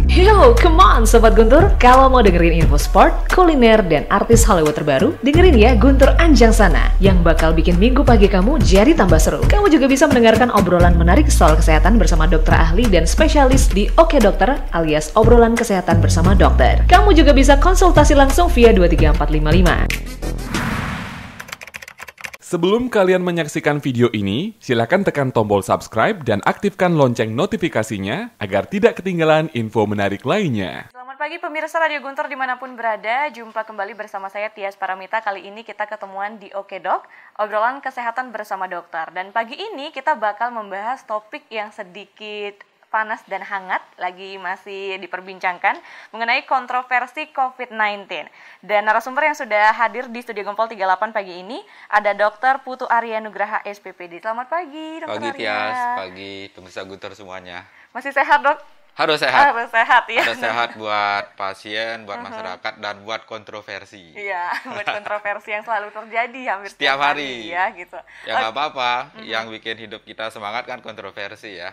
Yo, come on Sobat Guntur. Kalau mau dengerin info sport, kuliner, dan artis Hollywood terbaru, dengerin ya Guntur Anjang Sana yang bakal bikin minggu pagi kamu jadi tambah seru. Kamu juga bisa mendengarkan obrolan menarik soal kesehatan bersama dokter ahli dan spesialis di Oke Dokter alias obrolan kesehatan bersama dokter. Kamu juga bisa konsultasi langsung via 23455. Sebelum kalian menyaksikan video ini, silakan tekan tombol subscribe dan aktifkan lonceng notifikasinya agar tidak ketinggalan info menarik lainnya. Selamat pagi pemirsa Radio Guntur dimanapun berada, jumpa kembali bersama saya Tias Paramita. Kali ini kita ketemuan di Oke Dok, obrolan kesehatan bersama dokter. Dan pagi ini kita bakal membahas topik yang sedikit panas dan hangat, lagi masih diperbincangkan mengenai kontroversi COVID-19. Dan narasumber yang sudah hadir di Studio Gempol 38 pagi ini ada Dr. Putu Arya Nugraha SPPD. Selamat pagi Dr. Arya. Pagi Tias, pagi pemirsa Guntur semuanya. Masih sehat Dok? Harus sehat. Harus sehat ya. Harus sehat buat pasien, buat masyarakat, dan buat kontroversi. Iya, buat kontroversi yang selalu terjadi hampir setiap hari ya gitu. Ya nggak apa-apa, yang bikin hidup kita semangat kan kontroversi ya.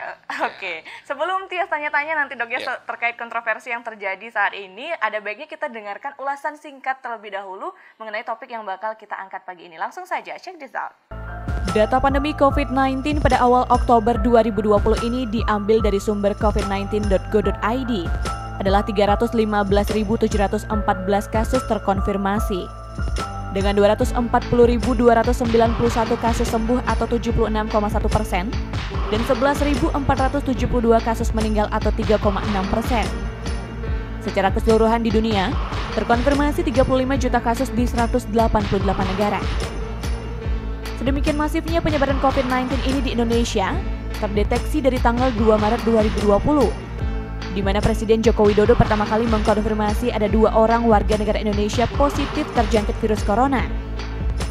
Oke. Sebelum Tias tanya-tanya nanti Dok ya terkait kontroversi yang terjadi saat ini, ada baiknya kita dengarkan ulasan singkat terlebih dahulu mengenai topik yang bakal kita angkat pagi ini. Langsung saja, check this out. Data pandemi COVID-19 pada awal Oktober 2020 ini diambil dari sumber covid19.go.id adalah 315.714 kasus terkonfirmasi. Dengan 240.291 kasus sembuh atau 76,1% dan 11.472 kasus meninggal atau 3,6%. Secara keseluruhan di dunia, terkonfirmasi 35 juta kasus di 188 negara. Sedemikian masifnya penyebaran COVID-19 ini di Indonesia terdeteksi dari tanggal 2 Maret 2020, di mana Presiden Joko Widodo pertama kali mengkonfirmasi ada 2 orang warga negara Indonesia positif terjangkit virus corona,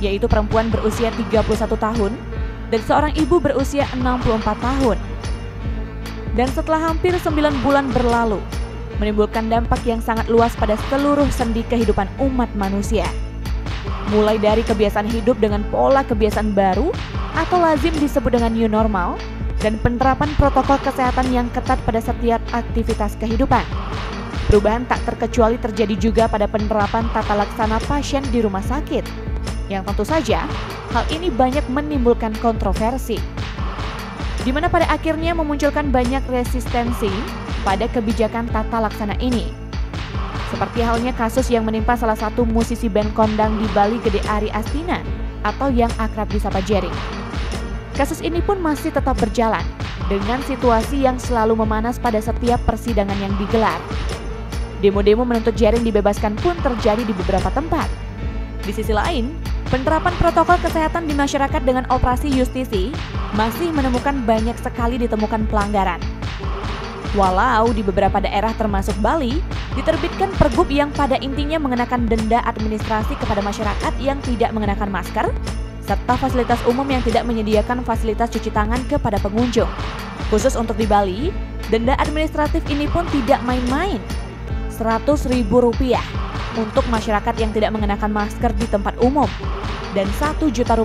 yaitu perempuan berusia 31 tahun dan seorang ibu berusia 64 tahun. Dan setelah hampir 9 bulan berlalu, menimbulkan dampak yang sangat luas pada seluruh sendi kehidupan umat manusia. Mulai dari kebiasaan hidup dengan pola kebiasaan baru atau lazim disebut dengan new normal dan penerapan protokol kesehatan yang ketat pada setiap aktivitas kehidupan. Perubahan tak terkecuali terjadi juga pada penerapan tata laksana pasien di rumah sakit, yang tentu saja hal ini banyak menimbulkan kontroversi, di mana pada akhirnya memunculkan banyak resistensi pada kebijakan tata laksana ini. Seperti halnya kasus yang menimpa salah satu musisi band kondang di Bali, Gede Ari Astina, atau yang akrab disapa Jering. Kasus ini pun masih tetap berjalan, dengan situasi yang selalu memanas pada setiap persidangan yang digelar. Demo-demo menuntut Jering dibebaskan pun terjadi di beberapa tempat. Di sisi lain, penerapan protokol kesehatan di masyarakat dengan operasi justisi masih menemukan banyak sekali ditemukan pelanggaran. Walau di beberapa daerah termasuk Bali, diterbitkan pergub yang pada intinya mengenakan denda administrasi kepada masyarakat yang tidak mengenakan masker, serta fasilitas umum yang tidak menyediakan fasilitas cuci tangan kepada pengunjung. Khusus untuk di Bali, denda administratif ini pun tidak main-main, Rp100.000 untuk masyarakat yang tidak mengenakan masker di tempat umum, dan Rp1 juta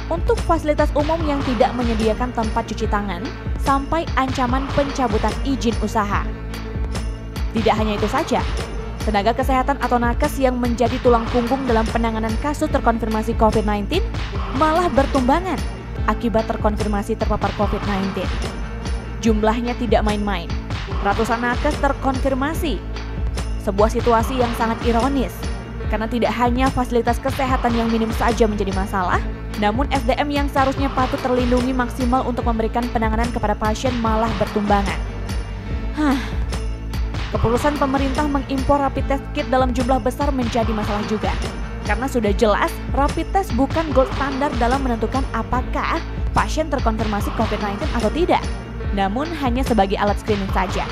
untuk fasilitas umum yang tidak menyediakan tempat cuci tangan, sampai ancaman pencabutan izin usaha. Tidak hanya itu saja, tenaga kesehatan atau nakes yang menjadi tulang punggung dalam penanganan kasus terkonfirmasi COVID-19 malah bertumbangan akibat terkonfirmasi terpapar COVID-19. Jumlahnya tidak main-main, ratusan nakes terkonfirmasi. Sebuah situasi yang sangat ironis, karena tidak hanya fasilitas kesehatan yang minim saja menjadi masalah, namun SDM yang seharusnya patut terlindungi maksimal untuk memberikan penanganan kepada pasien malah bertumbangan. Keputusan pemerintah mengimpor rapid test kit dalam jumlah besar menjadi masalah juga. Karena sudah jelas rapid test bukan gold standar dalam menentukan apakah pasien terkonfirmasi COVID-19 atau tidak, namun hanya sebagai alat screening saja.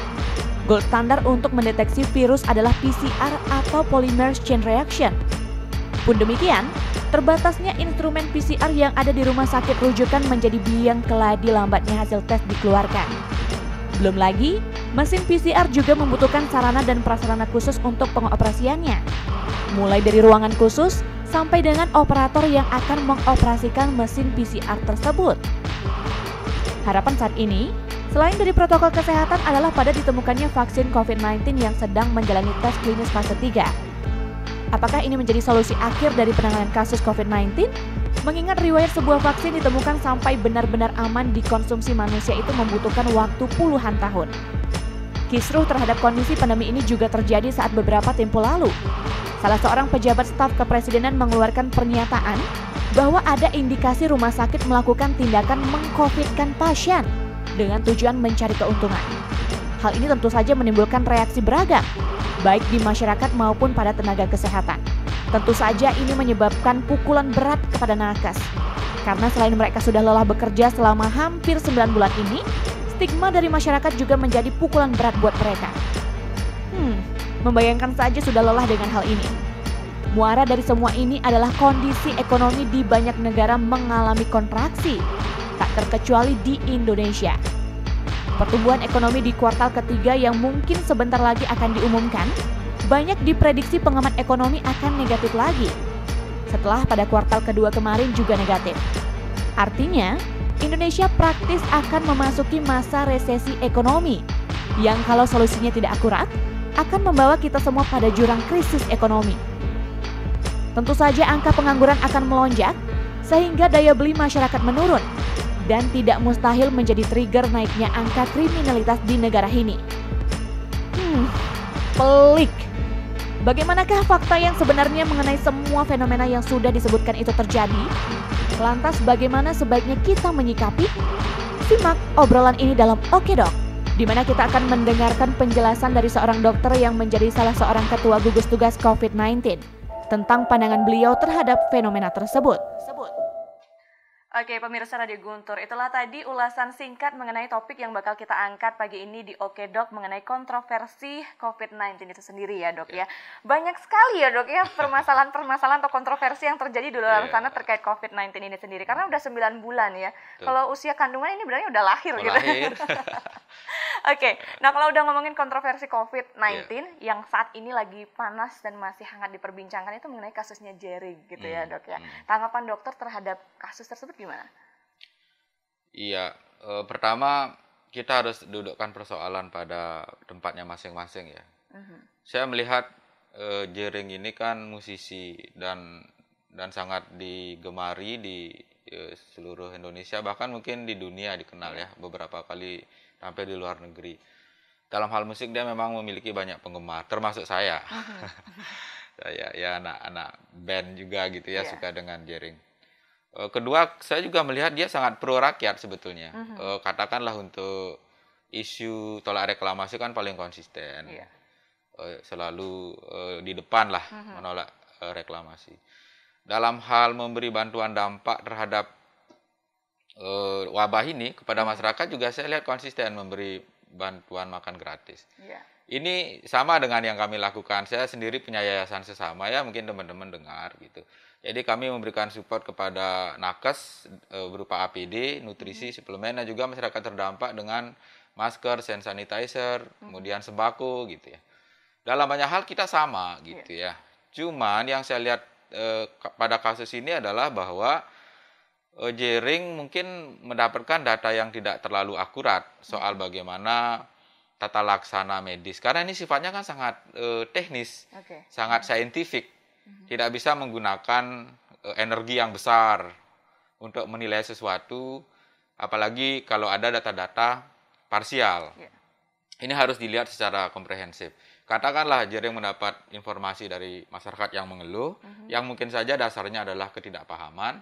Gold standar untuk mendeteksi virus adalah PCR atau polymerase chain reaction. Pun demikian, terbatasnya instrumen PCR yang ada di rumah sakit rujukan menjadi biang keladi lambatnya hasil tes dikeluarkan. Belum lagi, mesin PCR juga membutuhkan sarana dan prasarana khusus untuk pengoperasiannya. Mulai dari ruangan khusus sampai dengan operator yang akan mengoperasikan mesin PCR tersebut. Harapan saat ini, Selain dari protokol kesehatan adalah pada ditemukannya vaksin COVID-19 yang sedang menjalani tes klinis fase 3. Apakah ini menjadi solusi akhir dari penanganan kasus COVID-19? Mengingat riwayat sebuah vaksin ditemukan sampai benar-benar aman dikonsumsi manusia itu membutuhkan waktu puluhan tahun. Kisruh terhadap kondisi pandemi ini juga terjadi saat beberapa tempo lalu. Salah seorang pejabat staf kepresidenan mengeluarkan pernyataan bahwa ada indikasi rumah sakit melakukan tindakan meng-COVID-kan pasien dengan tujuan mencari keuntungan. Hal ini tentu saja menimbulkan reaksi beragam, baik di masyarakat maupun pada tenaga kesehatan. Tentu saja ini menyebabkan pukulan berat kepada nakes. Karena selain mereka sudah lelah bekerja selama hampir 9 bulan ini, stigma dari masyarakat juga menjadi pukulan berat buat mereka. Membayangkan saja sudah lelah dengan hal ini. Muara dari semua ini adalah kondisi ekonomi di banyak negara mengalami kontraksi, tak terkecuali di Indonesia. Pertumbuhan ekonomi di kuartal ketiga yang mungkin sebentar lagi akan diumumkan, banyak diprediksi pengamat ekonomi akan negatif lagi. Setelah pada kuartal kedua kemarin juga negatif. Artinya, Indonesia praktis akan memasuki masa resesi ekonomi, yang kalau solusinya tidak akurat, akan membawa kita semua pada jurang krisis ekonomi. Tentu saja angka pengangguran akan melonjak, sehingga daya beli masyarakat menurun, dan tidak mustahil menjadi trigger naiknya angka kriminalitas di negara ini. Pelik. Bagaimanakah fakta yang sebenarnya mengenai semua fenomena yang sudah disebutkan itu terjadi? Lantas bagaimana sebaiknya kita menyikapi? Simak obrolan ini dalam Oke Dok, di mana kita akan mendengarkan penjelasan dari seorang dokter yang menjadi salah seorang ketua gugus tugas COVID-19 tentang pandangan beliau terhadap fenomena tersebut. Oke, pemirsa Radio Guntur, itulah tadi ulasan singkat mengenai topik yang bakal kita angkat pagi ini di Oke Dok mengenai kontroversi COVID-19 itu sendiri ya Dok ya. Banyak sekali ya Dok ya permasalahan-permasalahan atau kontroversi yang terjadi di luar sana terkait COVID-19 ini sendiri. Karena udah 9 bulan ya. Kalau usia kandungan ini berarti udah lahir gitu. Oke, nah kalau udah ngomongin kontroversi COVID-19 yang saat ini lagi panas dan masih hangat diperbincangkan itu mengenai kasusnya Jering gitu ya Dok ya. Tanggapan dokter terhadap kasus tersebut gimana? Iya, pertama kita harus dudukkan persoalan pada tempatnya masing-masing ya. Saya melihat Jering ini kan musisi dan sangat digemari di seluruh Indonesia, bahkan mungkin di dunia dikenal ya, beberapa kali sampai di luar negeri. Dalam hal musik dia memang memiliki banyak penggemar, termasuk saya. Saya ya anak-anak band juga gitu ya, suka dengan Jering. Kedua, saya juga melihat dia sangat pro rakyat sebetulnya. Katakanlah untuk isu tolak reklamasi kan paling konsisten. Selalu di depan lah menolak reklamasi. Dalam hal memberi bantuan dampak terhadap wabah ini kepada masyarakat juga saya lihat konsisten memberi bantuan makan gratis. Ini sama dengan yang kami lakukan. Saya sendiri punya yayasan sesama ya, mungkin teman-teman dengar gitu. Jadi kami memberikan support kepada nakes berupa APD, nutrisi, suplemen, dan juga masyarakat terdampak dengan masker, hand sanitizer, kemudian sembako gitu ya. Dalam banyak hal kita sama gitu ya. Cuman yang saya lihat pada kasus ini adalah bahwa Jering mungkin mendapatkan data yang tidak terlalu akurat soal bagaimana tata laksana medis. Karena ini sifatnya kan sangat teknis, sangat saintifik. Tidak bisa menggunakan energi yang besar untuk menilai sesuatu, apalagi kalau ada data-data parsial. Ini harus dilihat secara komprehensif. Katakanlah Jering mendapat informasi dari masyarakat yang mengeluh, yang mungkin saja dasarnya adalah ketidakpahaman.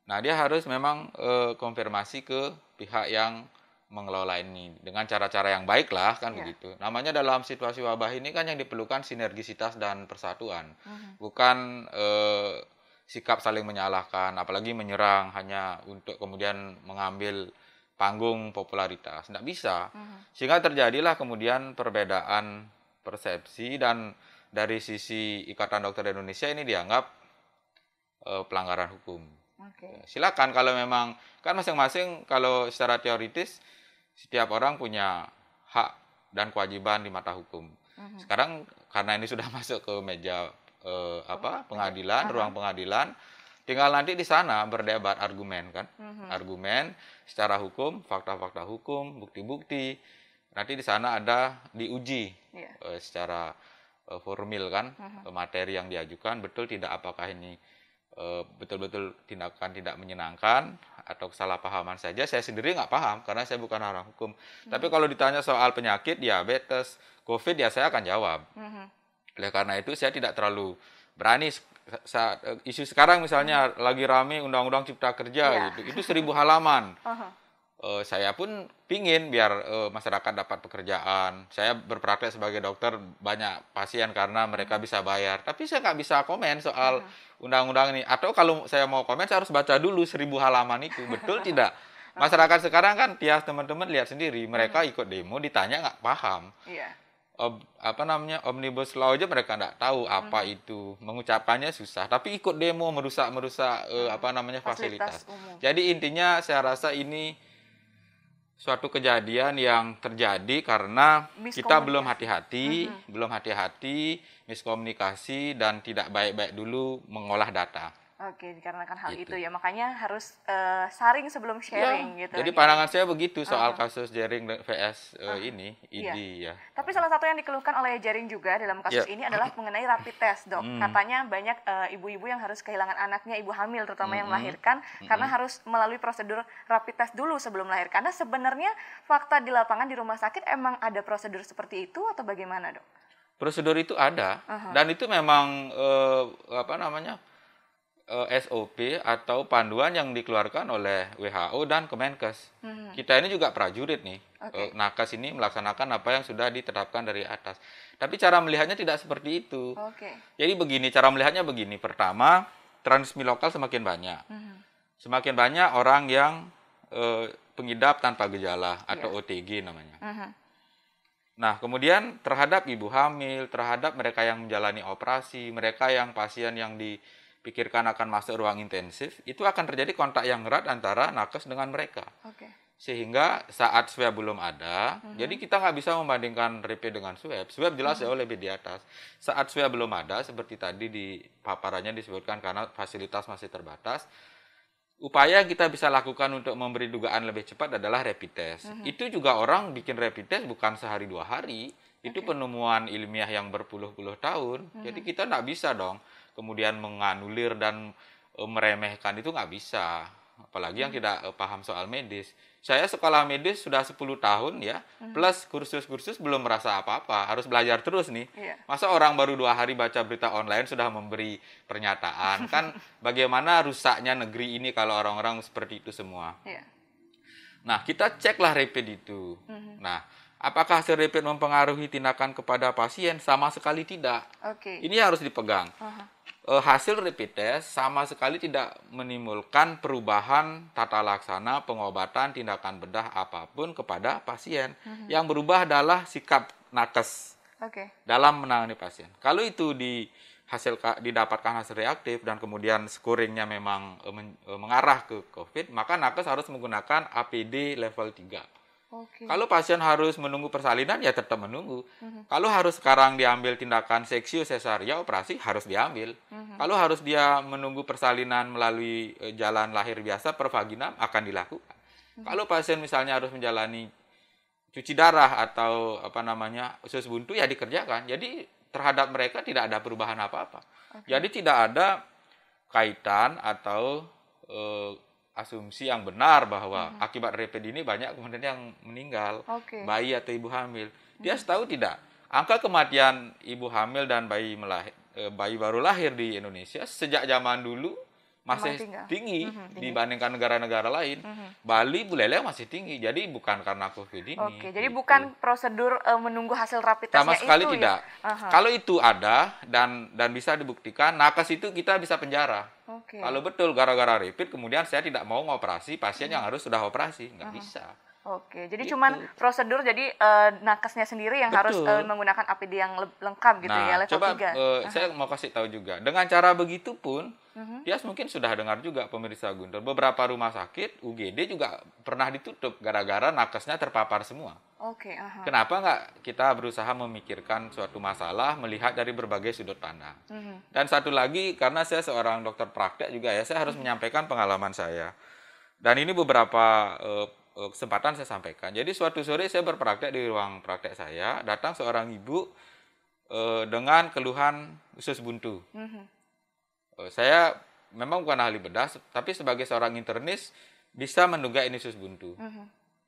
Nah, dia harus memang konfirmasi ke pihak yang mengelola ini dengan cara-cara yang baik lah kan begitu. Namanya dalam situasi wabah ini kan yang diperlukan sinergisitas dan persatuan, bukan sikap saling menyalahkan, apalagi menyerang hanya untuk kemudian mengambil panggung popularitas. Tidak bisa, sehingga terjadilah kemudian perbedaan persepsi dan dari sisi Ikatan Dokter Indonesia ini dianggap pelanggaran hukum. Silakan kalau memang kan masing-masing kalau secara teoritis setiap orang punya hak dan kewajiban di mata hukum. Sekarang karena ini sudah masuk ke meja pengadilan, ruang pengadilan, Tinggal nanti di sana berdebat argumen kan, argumen secara hukum, fakta-fakta hukum, bukti-bukti. Nanti di sana ada diuji secara formil kan, materi yang diajukan betul tidak, apakah ini betul-betul tindakan tidak menyenangkan atau kesalahpahaman saja. Saya sendiri nggak paham karena saya bukan orang hukum. Tapi kalau ditanya soal penyakit, diabetes, COVID, ya saya akan jawab. Oleh karena itu saya tidak terlalu berani. Saat isu sekarang misalnya lagi rame Undang-Undang Cipta Kerja gitu, itu 1000 halaman. Saya pun pingin biar masyarakat dapat pekerjaan. Saya berpraktek sebagai dokter, banyak pasien karena mereka bisa bayar. Tapi saya nggak bisa komen soal undang-undang ini. Atau kalau saya mau komen, saya harus baca dulu 1000 halaman itu. Betul tidak? Masyarakat sekarang kan, Tias, teman-teman lihat sendiri, mereka ikut demo, ditanya nggak paham. Omnibus Law aja mereka nggak tahu apa itu, mengucapkannya susah, tapi ikut demo merusak fasilitas. Jadi intinya saya rasa ini suatu kejadian yang terjadi karena kita belum hati-hati, miskomunikasi dan tidak baik-baik dulu mengolah data. Oke, dikarenakan hal itu ya, makanya harus saring sebelum sharing gitu. Jadi pandangan saya begitu soal kasus Jering VS ini, ID ya. Tapi salah satu yang dikeluhkan oleh Jering juga dalam kasus ini adalah mengenai rapid test, Dok. Katanya banyak ibu-ibu yang harus kehilangan anaknya, ibu hamil terutama yang melahirkan, karena harus melalui prosedur rapid test dulu sebelum melahirkan. Karena sebenarnya fakta di lapangan di rumah sakit emang ada prosedur seperti itu atau bagaimana, Dok? Prosedur itu ada, dan itu memang SOP atau panduan yang dikeluarkan oleh WHO dan Kemenkes. Kita ini juga prajurit nih. Nakes ini melaksanakan apa yang sudah ditetapkan dari atas. Tapi cara melihatnya tidak seperti itu. Jadi begini, cara melihatnya begini. Pertama, transmisi lokal semakin banyak. Semakin banyak orang yang pengidap tanpa gejala atau OTG namanya. Nah, kemudian terhadap ibu hamil, terhadap mereka yang menjalani operasi, mereka yang pasien yang dipikirkan akan masuk ruang intensif, itu akan terjadi kontak yang erat antara nakes dengan mereka. Sehingga saat swab belum ada, jadi kita nggak bisa membandingkan rapid dengan swab. Swab jelas ya lebih di atas. Saat swab belum ada, seperti tadi di paparannya disebutkan karena fasilitas masih terbatas, upaya yang kita bisa lakukan untuk memberi dugaan lebih cepat adalah rapid test. Itu juga orang bikin rapid test bukan sehari 2 hari. Itu penemuan ilmiah yang berpuluh-puluh tahun. Jadi kita nggak bisa dong kemudian menganulir dan meremehkan, itu nggak bisa. Apalagi yang tidak paham soal medis. Saya sekolah medis sudah 10 tahun ya, plus kursus-kursus belum merasa apa-apa. Harus belajar terus nih. Masa orang baru 2 hari baca berita online sudah memberi pernyataan. Kan bagaimana rusaknya negeri ini kalau orang-orang seperti itu semua. Nah, kita ceklah rapid itu. Nah, apakah hasil rapid mempengaruhi tindakan kepada pasien? Sama sekali tidak. Ini harus dipegang. Hasil rapid test sama sekali tidak menimbulkan perubahan tata laksana pengobatan, tindakan bedah apapun kepada pasien. Yang berubah adalah sikap nakes dalam menangani pasien. Kalau itu didapatkan hasil reaktif dan kemudian scoringnya memang mengarah ke COVID, maka nakes harus menggunakan APD level 3. Kalau pasien harus menunggu persalinan, ya tetap menunggu. Kalau harus sekarang diambil tindakan seksio sesaria operasi, harus diambil. Kalau harus dia menunggu persalinan melalui jalan lahir biasa per vaginam, akan dilakukan. Kalau pasien misalnya harus menjalani cuci darah atau usus buntu, ya dikerjakan. Jadi terhadap mereka tidak ada perubahan apa-apa. Jadi tidak ada kaitan atau asumsi yang benar bahwa akibat rapid ini banyak kemudian yang meninggal, bayi atau ibu hamil. Dia tahu tidak, angka kematian ibu hamil dan bayi baru lahir di Indonesia sejak zaman dulu masih tinggi dibandingkan negara-negara lain. Bali, Buleleng masih tinggi. Jadi bukan karena COVID ini. Jadi bukan prosedur menunggu hasil rapid testnya itu. Sama sekali tidak. Kalau itu ada dan bisa dibuktikan, nakes itu kita bisa penjara. Kalau betul gara-gara rapid kemudian saya tidak mau ngoperasi pasien yang harus sudah operasi, nggak bisa. Oke, jadi Gitu. cuman prosedur, jadi nakesnya sendiri yang harus Betul. menggunakan APD yang lengkap gitu ya, level coba 3. saya mau kasih tahu juga. Dengan cara begitu pun, Tias mungkin sudah dengar juga pemirsa Guntur. Beberapa rumah sakit, UGD juga pernah ditutup gara-gara nakesnya terpapar semua. Oke, Kenapa nggak kita berusaha memikirkan suatu masalah, melihat dari berbagai sudut pandang. Dan satu lagi, karena saya seorang dokter praktek juga ya, saya harus menyampaikan pengalaman saya. Dan ini beberapa kesempatan saya sampaikan. Jadi suatu sore saya berpraktek di ruang praktek saya, datang seorang ibu dengan keluhan usus buntu. Saya memang bukan ahli bedah, tapi sebagai seorang internis bisa menduga ini usus buntu.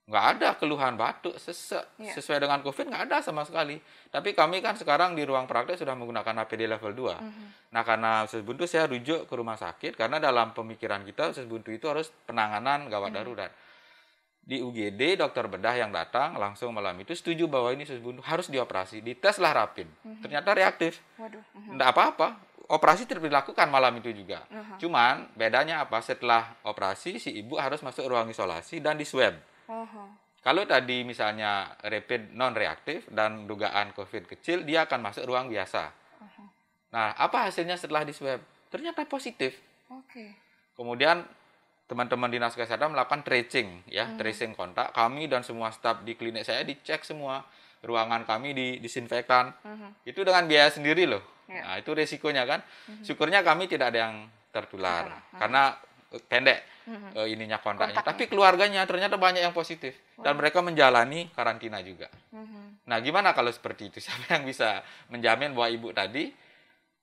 Nggak ada keluhan batuk, sesek, sesuai dengan COVID nggak ada sama sekali. Tapi kami kan sekarang di ruang praktek sudah menggunakan APD level 2. Nah, karena usus buntu saya rujuk ke rumah sakit, karena dalam pemikiran kita usus buntu itu harus penanganan gawat darurat. Di UGD, dokter bedah yang datang langsung malam itu setuju bahwa ini usus buntu harus dioperasi. Diteslah rapin, ternyata reaktif. Waduh. Nggak apa-apa, operasi tidak dilakukan malam itu juga. Cuman bedanya apa? Setelah operasi, si ibu harus masuk ruang isolasi dan di swab. Kalau tadi misalnya rapid non-reaktif dan dugaan COVID kecil, dia akan masuk ruang biasa. Nah, apa hasilnya setelah di swab? Ternyata positif. Kemudian teman-teman dinas kesehatan melakukan tracing, ya, tracing kontak. Kami dan semua staf di klinik saya dicek semua. Ruangan kami disinfektan. Itu dengan biaya sendiri loh. Nah, itu resikonya kan. Syukurnya kami tidak ada yang tertular. Karena pendek ininya kontaknya. Tapi keluarganya ternyata banyak yang positif. Dan mereka menjalani karantina juga. Nah, gimana kalau seperti itu? Siapa yang bisa menjamin bahwa ibu tadi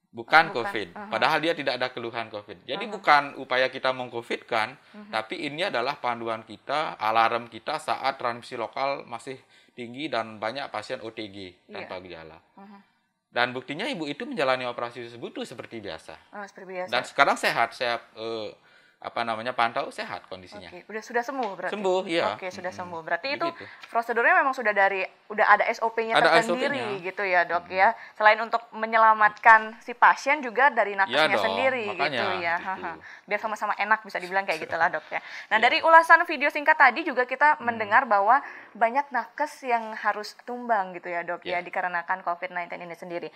bukan COVID? Padahal dia tidak ada keluhan COVID. Jadi bukan upaya kita meng-COVID-kan, tapi ini adalah panduan kita, alarm kita saat transmisi lokal masih tinggi dan banyak pasien OTG tanpa gejala. Dan buktinya ibu itu menjalani operasi usus buntu seperti biasa. Seperti biasa. Dan sekarang sehat, saya pantau sehat kondisinya. Sudah sembuh berarti. Sembuh, iya. Oke, sudah sembuh. Berarti Begitu. itu prosedurnya memang udah ada SOP-nya tersendiri gitu ya, Dok ya. Selain untuk menyelamatkan si pasien juga dari nakesnya sendiri makanya, gitu ya. gitu. Biar sama-sama enak bisa dibilang kayak gitulah, Dok ya. Nah, dari ulasan video singkat tadi juga kita mendengar bahwa banyak nakes yang harus tumbang gitu ya, Dok ya, dikarenakan COVID-19 ini sendiri.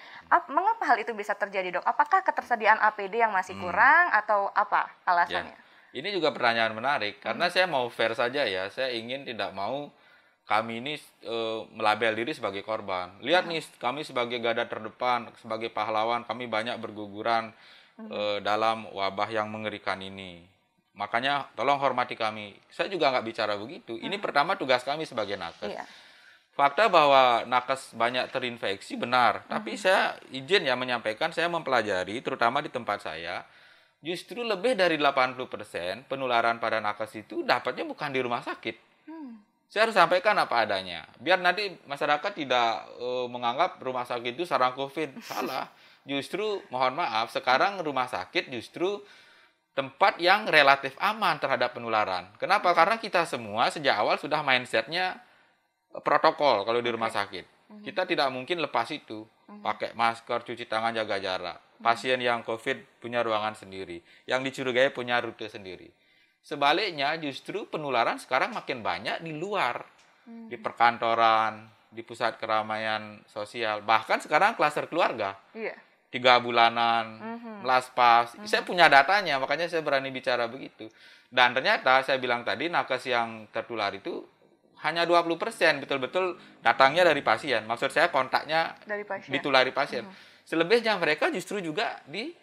Mengapa hal itu bisa terjadi, Dok? Apakah ketersediaan APD yang masih kurang atau apa alasannya? Ini juga pertanyaan menarik, karena saya mau fair saja ya, saya ingin tidak mau kami ini melabel diri sebagai korban. Lihat nih, kami sebagai garda terdepan, sebagai pahlawan, kami banyak berguguran dalam wabah yang mengerikan ini. Makanya tolong hormati kami. Saya juga nggak bicara begitu. Ini pertama tugas kami sebagai nakes. Fakta bahwa nakes banyak terinfeksi benar, tapi saya izin ya menyampaikan, saya mempelajari, terutama di tempat saya, justru lebih dari 80% penularan pada nakes itu dapatnya bukan di rumah sakit. Saya harus sampaikan apa adanya. Biar nanti masyarakat tidak menganggap rumah sakit itu sarang COVID. Salah. Justru, mohon maaf, sekarang rumah sakit justru tempat yang relatif aman terhadap penularan. Kenapa? Karena kita semua sejak awal sudah mindsetnya protokol kalau di rumah sakit. Kita tidak mungkin lepas itu. Pakai masker, cuci tangan, jaga jarak. Pasien yang COVID punya ruangan sendiri. Yang dicurigai punya rute sendiri. Sebaliknya justru penularan sekarang makin banyak di luar. Di perkantoran, di pusat keramaian sosial. Bahkan sekarang klaster keluarga. 3 bulanan, melaspas. Saya punya datanya, makanya saya berani bicara begitu. Dan ternyata saya bilang tadi, nakes yang tertular itu hanya 20% betul-betul datangnya dari pasien. Maksud saya kontaknya dari pasien. Ditulari pasien. Selebihnya mereka justru juga di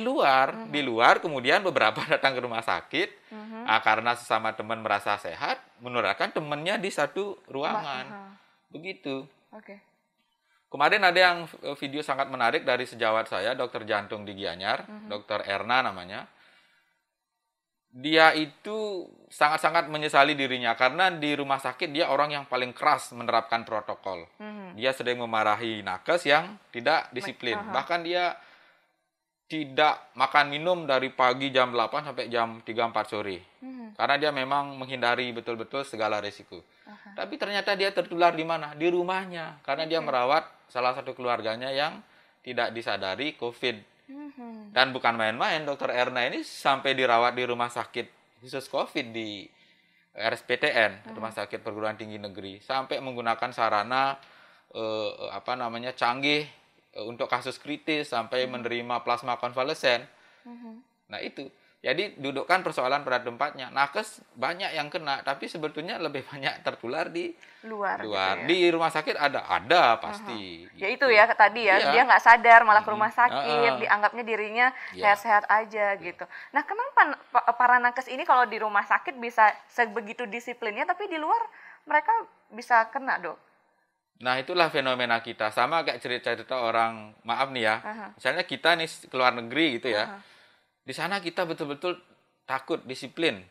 luar. Kemudian beberapa datang ke rumah sakit. Karena sesama teman merasa sehat, menularkan temannya di satu ruangan. Begitu. Kemarin ada yang video sangat menarik dari sejawat saya, dokter jantung di Gianyar, dokter Erna namanya. Dia itu sangat-sangat menyesali dirinya karena di rumah sakit dia orang yang paling keras menerapkan protokol. Dia sering memarahi nakes yang tidak disiplin. Bahkan dia tidak makan minum dari pagi jam 8 sampai jam 3-4 sore. Karena dia memang menghindari betul-betul segala risiko. Tapi ternyata dia tertular di mana? Di rumahnya. Karena dia merawat salah satu keluarganya yang tidak disadari COVID. Dan bukan main-main, dokter Erna ini sampai dirawat di rumah sakit khusus COVID di RSPTN, Rumah Sakit Perguruan Tinggi Negeri, sampai menggunakan sarana canggih untuk kasus kritis, sampai menerima plasma konvalesen. Nah itu, jadi dudukkan persoalan pada tempatnya. Nakes banyak yang kena, tapi sebetulnya lebih banyak tertular di luar. Gitu ya? Di rumah sakit ada pasti. Gitu. Ya itu ya tadi ya, dia nggak sadar malah ke rumah sakit, dianggapnya dirinya sehat-sehat aja gitu. Nah kenapa para nakes ini kalau di rumah sakit bisa sebegitu disiplinnya, tapi di luar mereka bisa kena, Dok? Nah itulah fenomena kita, sama kayak cerita-cerita orang, maaf nih ya, misalnya kita nih keluar negeri gitu ya, di sana kita betul-betul takut, disiplin,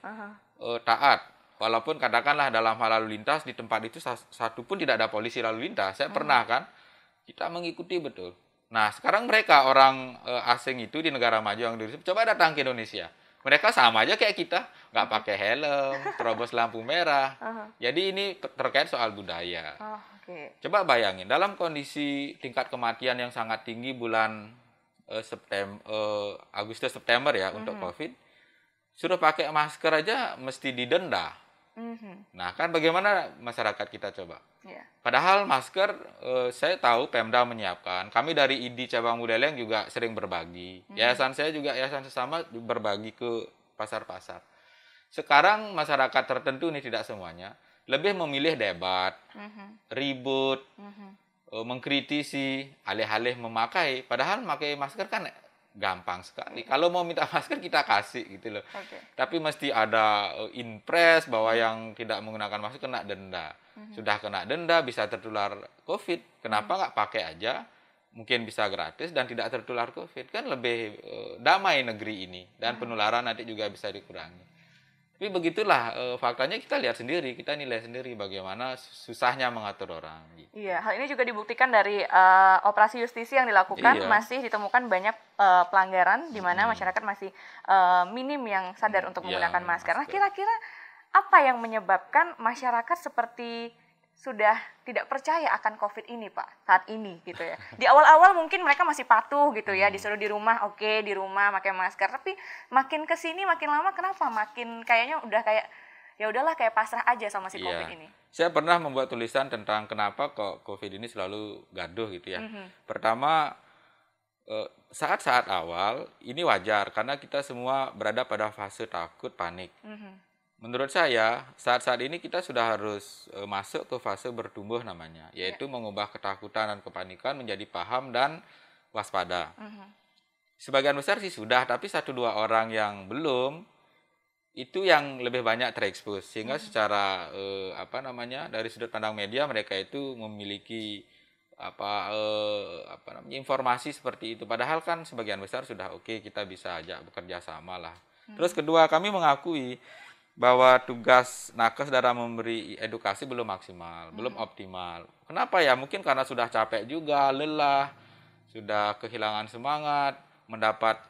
taat. Walaupun katakanlah dalam hal lalu lintas di tempat itu satu pun tidak ada polisi lalu lintas. Saya pernah kan, kita mengikuti betul. Nah sekarang mereka orang asing itu di negara maju yang coba datang ke Indonesia. Mereka sama aja kayak kita, nggak pakai helm, terobos lampu merah. Jadi ini terkait soal budaya. Coba bayangin, dalam kondisi tingkat kematian yang sangat tinggi bulan Agustus September ya untuk COVID, suruh pakai masker aja mesti didenda. Nah kan bagaimana masyarakat kita coba? Padahal masker saya tahu Pemda menyiapkan. Kami dari ID cabang Buleleng juga sering berbagi. Yayasan saya juga yayasan sesama berbagi ke pasar-pasar. Sekarang masyarakat tertentu ini tidak semuanya lebih memilih debat, ribut, mengkritisi, alih-alih memakai. Padahal memakai masker kan gampang sekali. Kalau mau minta masker kita kasih gitu loh. Tapi mesti ada impres bahwa yang tidak menggunakan masker kena denda. Sudah kena denda bisa tertular COVID. Kenapa nggak pakai aja? Mungkin bisa gratis dan tidak tertular COVID. Kan lebih damai negeri ini dan penularan nanti juga bisa dikurangi. Tapi begitulah faktanya, kita lihat sendiri, kita nilai sendiri bagaimana susahnya mengatur orang. Gitu. Iya, hal ini juga dibuktikan dari operasi justisi yang dilakukan, masih ditemukan banyak pelanggaran di mana masyarakat masih minim yang sadar untuk menggunakan masker. Nah, kira-kira apa yang menyebabkan masyarakat seperti sudah tidak percaya akan COVID ini, Pak, saat ini gitu ya. Di awal-awal mungkin mereka masih patuh gitu ya, disuruh di rumah, oke, di rumah pakai masker. Tapi makin kesini makin lama kenapa makin kayaknya udah kayak ya udahlah kayak pasrah aja sama si COVID ini. Saya pernah membuat tulisan tentang kenapa kok COVID ini selalu gaduh gitu ya. Pertama, saat-saat awal ini wajar karena kita semua berada pada fase takut, panik. Menurut saya, saat-saat ini kita sudah harus masuk ke fase bertumbuh namanya, yaitu mengubah ketakutan dan kepanikan menjadi paham dan waspada. Sebagian besar sih sudah, tapi 1-2 orang yang belum, itu yang lebih banyak terekspos. Sehingga secara dari sudut pandang media mereka itu memiliki informasi seperti itu. Padahal kan sebagian besar sudah oke, kita bisa ajak bekerja sama lah. Terus kedua, kami mengakui bahwa tugas nakes dalam memberi edukasi belum maksimal, belum optimal. Kenapa ya? Mungkin karena sudah capek juga, lelah, sudah kehilangan semangat, mendapat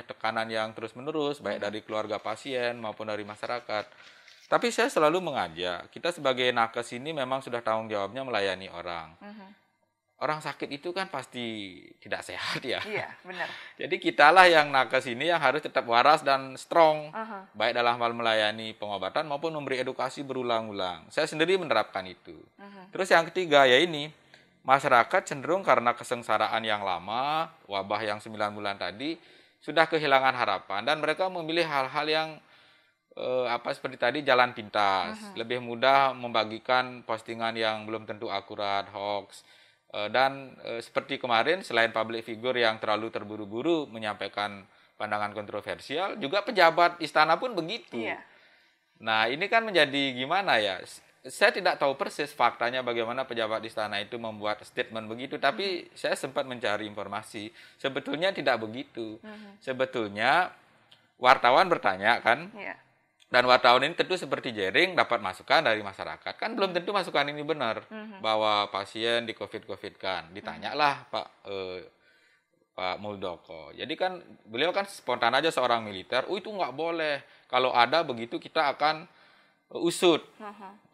tekanan yang terus-menerus, baik dari keluarga pasien maupun dari masyarakat. Tapi saya selalu mengajak, kita sebagai nakes ini memang sudah tanggung jawabnya melayani orang. Orang sakit itu kan pasti tidak sehat ya. Iya, benar. Jadi kitalah yang nakes ini yang harus tetap waras dan strong, baik dalam hal melayani pengobatan maupun memberi edukasi berulang-ulang. Saya sendiri menerapkan itu. Terus yang ketiga ya ini, masyarakat cenderung karena kesengsaraan yang lama, wabah yang 9 bulan tadi, sudah kehilangan harapan dan mereka memilih hal-hal yang seperti tadi jalan pintas, lebih mudah membagikan postingan yang belum tentu akurat, hoax. Dan seperti kemarin, selain public figure yang terlalu terburu-buru menyampaikan pandangan kontroversial, juga pejabat istana pun begitu. Nah, ini kan menjadi gimana ya? Saya tidak tahu persis faktanya bagaimana pejabat istana itu membuat statement begitu, tapi saya sempat mencari informasi. Sebetulnya tidak begitu. Sebetulnya wartawan bertanya kan, dan wartawan ini tentu seperti Jering dapat masukan dari masyarakat. Kan belum tentu masukan ini benar bahwa pasien di COVID-kan. Ditanyalah Pak Muldoko. Jadi kan beliau kan spontan aja seorang militer. Itu nggak boleh. Kalau ada begitu kita akan usut.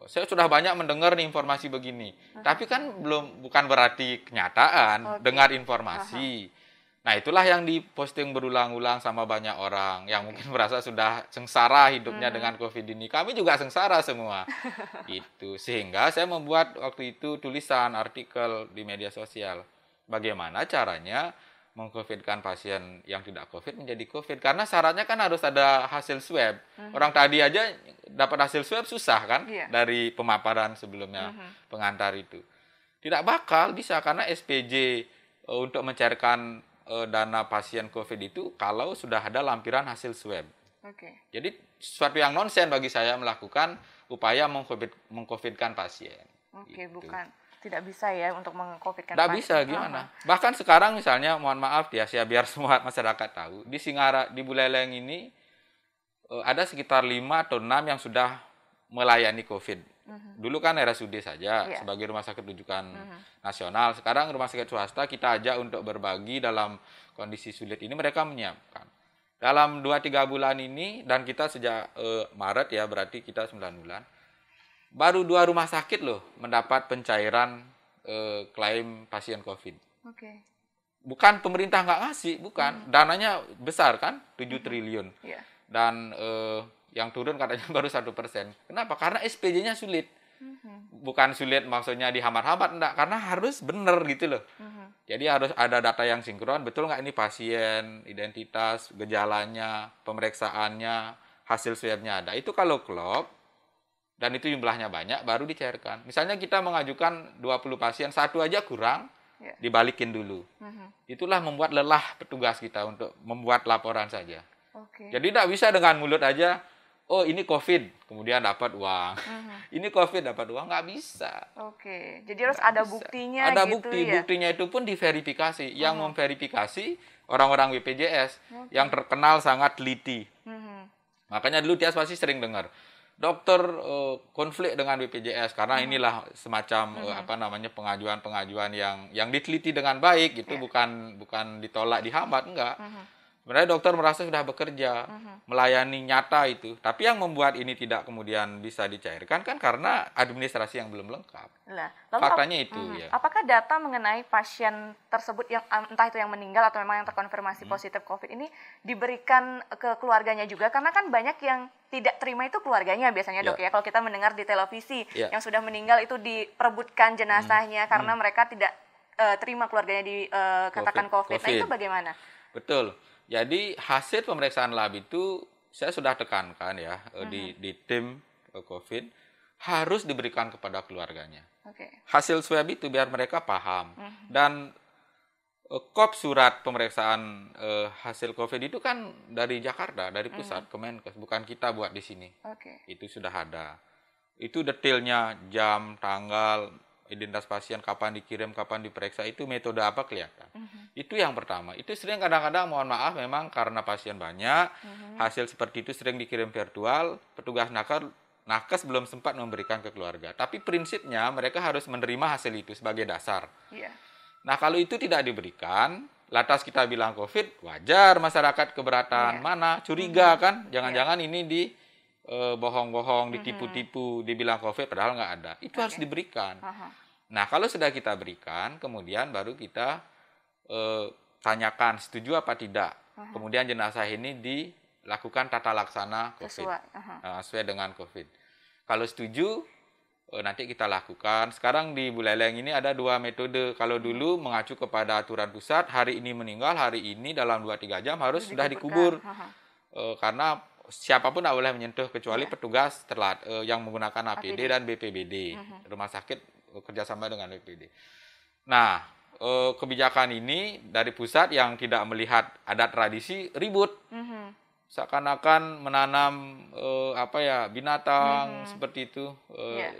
Saya sudah banyak mendengar nih informasi begini. Tapi kan bukan berarti kenyataan. Dengar informasi. Nah, itulah yang diposting berulang-ulang sama banyak orang yang mungkin merasa sudah sengsara hidupnya dengan COVID ini. Kami juga sengsara semua. Itu sehingga saya membuat waktu itu tulisan artikel di media sosial. Bagaimana caranya meng-COVID-kan pasien yang tidak COVID menjadi COVID. Karena syaratnya kan harus ada hasil swab. Orang tadi aja dapat hasil swab susah kan dari pemaparan sebelumnya pengantar itu. Tidak bakal bisa karena SPJ untuk mencairkan dana pasien COVID itu kalau sudah ada lampiran hasil swab. Jadi sesuatu yang nonsen bagi saya melakukan upaya meng-COVID-kan pasien. Gitu. Bukan. Tidak bisa ya untuk meng-COVID-kan pasien. Tidak bisa, gimana? Bahkan sekarang misalnya, mohon maaf ya biar semua masyarakat tahu, di Buleleng ini ada sekitar 5 atau 6 yang sudah melayani COVID. Dulu kan RSUD saja sebagai rumah sakit rujukan nasional. Sekarang rumah sakit swasta kita ajak untuk berbagi dalam kondisi sulit ini, mereka menyiapkan. Dalam 2-3 bulan ini, dan kita sejak Maret ya, berarti kita 9 bulan, baru 2 rumah sakit loh mendapat pencairan klaim pasien COVID. Bukan pemerintah nggak ngasih, bukan. Dananya besar kan, 7 triliun. Dan yang turun katanya baru 1%. Kenapa? Karena SPJ-nya sulit. Bukan sulit maksudnya dihambat-hambat, enggak. Karena harus benar gitu loh. Jadi harus ada data yang sinkron. Betul nggak ini pasien, identitas, gejalanya, pemeriksaannya, hasil swab-nya ada. Itu kalau klop, dan itu jumlahnya banyak, baru dicairkan. Misalnya kita mengajukan 20 pasien, 1 aja kurang, dibalikin dulu. Itulah membuat lelah petugas kita untuk membuat laporan saja. Jadi tidak bisa dengan mulut aja, oh ini COVID, kemudian dapat uang. Ini COVID dapat uang, nggak bisa. Jadi harus ada buktinya. Ada gitu bukti, ya? Buktinya itu pun diverifikasi. Yang memverifikasi orang-orang BPJS yang terkenal sangat teliti. Makanya dulu Tias pasti sering dengar, dokter konflik dengan BPJS karena inilah semacam pengajuan-pengajuan yang diteliti dengan baik, itu bukan ditolak, dihambat, enggak. Sebenarnya dokter merasa sudah bekerja, melayani nyata itu. Tapi yang membuat ini tidak kemudian bisa dicairkan kan karena administrasi yang belum lengkap. Faktanya itu ya. Apakah data mengenai pasien tersebut yang entah itu yang meninggal atau memang yang terkonfirmasi positif COVID ini diberikan ke keluarganya juga? Karena kan banyak yang tidak terima itu keluarganya biasanya dok ya. Kalau kita mendengar di televisi yang sudah meninggal itu diperebutkan jenazahnya karena mereka tidak terima keluarganya dikatakan COVID. Nah itu bagaimana? Betul. Jadi hasil pemeriksaan lab itu saya sudah tekankan ya di tim COVID harus diberikan kepada keluarganya. Hasil swab itu biar mereka paham. Dan kop surat pemeriksaan hasil COVID itu kan dari Jakarta, dari pusat Kemenkes, bukan kita buat di sini. Itu sudah ada. Itu detailnya, jam, tanggal, identitas pasien, kapan dikirim, kapan diperiksa, itu metode apa kelihatan. Itu yang pertama. Itu sering kadang-kadang mohon maaf memang karena pasien banyak, hasil seperti itu sering dikirim virtual, petugas nakes belum sempat memberikan ke keluarga. Tapi prinsipnya mereka harus menerima hasil itu sebagai dasar. Nah kalau itu tidak diberikan, lantas kita bilang COVID, wajar masyarakat keberatan. Mana? Curiga kan? Jangan-jangan ini bohong-bohong, ditipu-tipu, dibilang COVID, padahal nggak ada. Itu harus diberikan. Nah, kalau sudah kita berikan, kemudian baru kita tanyakan setuju apa tidak. Kemudian jenazah ini dilakukan tata laksana COVID. Sesuai dengan COVID. Kalau setuju, nanti kita lakukan. Sekarang di Buleleng ini ada 2 metode. Kalau dulu mengacu kepada aturan pusat, hari ini meninggal, hari ini dalam 2-3 jam harus sudah dikubur. Karena siapapun tidak boleh menyentuh kecuali petugas yang menggunakan APD dan BPBD. Rumah sakit kerjasama dengan BPBD. Nah, kebijakan ini dari pusat yang tidak melihat adat tradisi ribut. Seakan-akan menanam binatang seperti itu.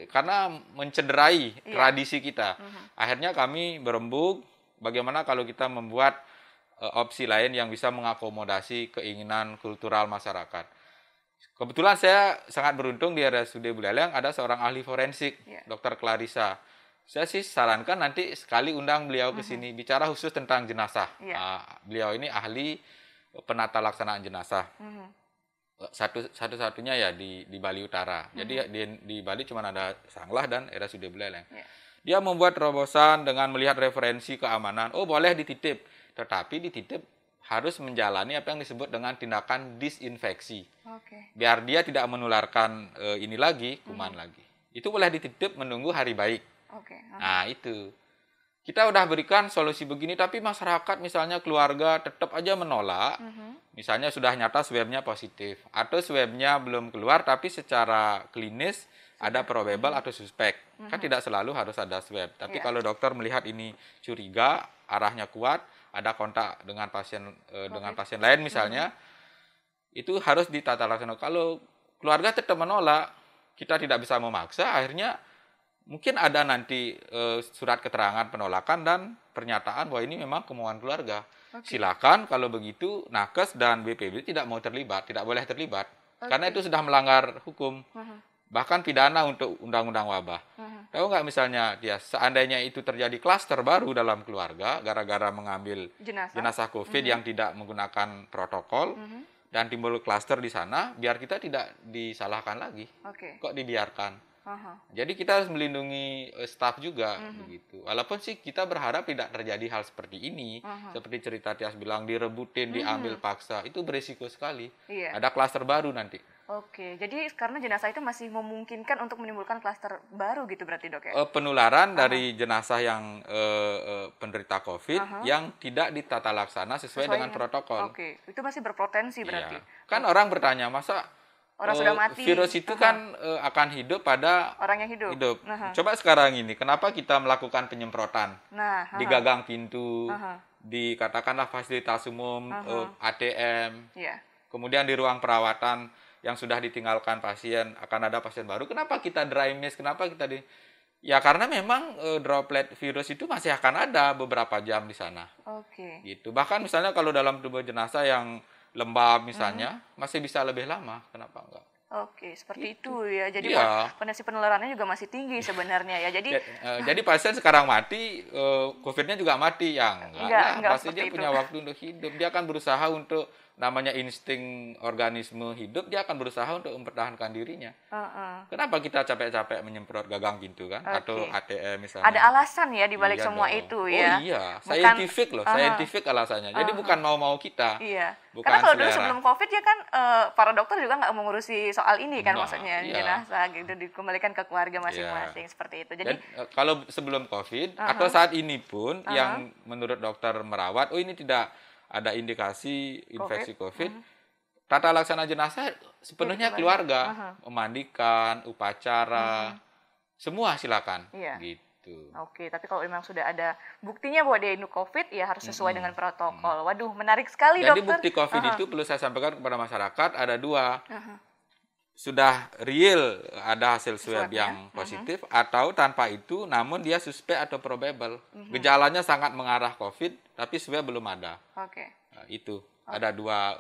Karena mencederai tradisi kita. Akhirnya kami berembuk bagaimana kalau kita membuat opsi lain yang bisa mengakomodasi keinginan kultural masyarakat. Kebetulan saya sangat beruntung di RSUD Buleleng ada seorang ahli forensik, Dr. Clarissa. Saya sih sarankan nanti sekali undang beliau ke sini bicara khusus tentang jenazah. Beliau ini ahli penata laksanaan jenazah. Satu-satunya ya di Bali Utara. Jadi di Bali cuma ada Sanglah dan RSUD Buleleng. Dia membuat terobosan dengan melihat referensi keamanan. Oh boleh dititip. tetapi dititip harus menjalani apa yang disebut dengan tindakan disinfeksi. Oke. Biar dia tidak menularkan ini lagi, kuman lagi. Itu boleh dititip menunggu hari baik. Oke. Nah, itu. Kita udah berikan solusi begini, tapi masyarakat misalnya keluarga tetap aja menolak. Misalnya sudah nyata swabnya positif, atau swabnya belum keluar, tapi secara klinis ada probable atau suspek. Kan tidak selalu harus ada swab. Tapi kalau dokter melihat ini curiga, arahnya kuat, ada kontak dengan pasien lain misalnya, itu harus ditata laksana. Kalau keluarga tetap menolak, kita tidak bisa memaksa, akhirnya mungkin ada nanti surat keterangan penolakan dan pernyataan bahwa ini memang kemauan keluarga. Silakan kalau begitu Nakes dan BPBD tidak mau terlibat, tidak boleh terlibat. Karena itu sudah melanggar hukum. Bahkan pidana untuk undang-undang wabah. Tahu nggak misalnya dia seandainya itu terjadi klaster baru dalam keluarga gara-gara mengambil jenazah COVID yang tidak menggunakan protokol dan timbul klaster di sana, biar kita tidak disalahkan lagi. Kok dibiarkan? Jadi kita harus melindungi staf juga begitu. Walaupun sih kita berharap tidak terjadi hal seperti ini. Seperti cerita Tias bilang direbutin, diambil paksa, itu berisiko sekali. Ada klaster baru nanti. Oke, jadi karena jenazah itu masih memungkinkan untuk menimbulkan klaster baru gitu berarti dok ya? Penularan dari jenazah yang penderita COVID yang tidak ditata laksana sesuai dengan protokol. Oke, itu masih berpotensi berarti. Kan orang bertanya, masa orang sudah mati. Virus itu kan akan hidup pada orang yang hidup. Coba sekarang ini, kenapa kita melakukan penyemprotan di gagang pintu, di katakanlah fasilitas umum, ATM, kemudian di ruang perawatan yang sudah ditinggalkan pasien, akan ada pasien baru. Kenapa kita dry mist? Kenapa kita Ya karena memang droplet virus itu masih akan ada beberapa jam di sana. Gitu. Bahkan misalnya kalau dalam tubuh jenazah yang lembab misalnya, masih bisa lebih lama. Kenapa enggak? Oke, seperti itu ya. Jadi Iya. potensi penularannya juga masih tinggi sebenarnya ya. Jadi pasien sekarang mati, COVID-nya juga mati. Ya enggak pasti dia punya waktu untuk hidup. Dia akan berusaha untuk, namanya insting organisme hidup, dia akan berusaha untuk mempertahankan dirinya. Kenapa kita capek-capek menyemprot gagang pintu kan? Atau ATM misalnya. Ada alasan ya di balik semua itu ya. Oh iya, scientific loh, scientific alasannya. Jadi bukan mau-mau kita. Iya. Bukan Karena kalau dulu selera. sebelum COVID ya kan para dokter juga nggak mengurusi soal ini kan, maksudnya jenazah gitu dikembalikan ke keluarga masing-masing seperti itu. Jadi kalau sebelum COVID atau saat ini pun yang menurut dokter merawat, ini tidak ada indikasi infeksi COVID, tata laksana jenazah sepenuhnya keluarga, memandikan, upacara, semua silakan. Gitu. Oke, tapi kalau memang sudah ada buktinya bahwa dia induk COVID, ya harus sesuai dengan protokol. Waduh, menarik sekali Jadi dokter. bukti COVID itu perlu saya sampaikan kepada masyarakat, ada dua. Sudah real ada hasil swab yang positif, atau tanpa itu namun dia suspek atau probable. Gejalanya sangat mengarah COVID, tapi swab belum ada. Nah, itu. Ada dua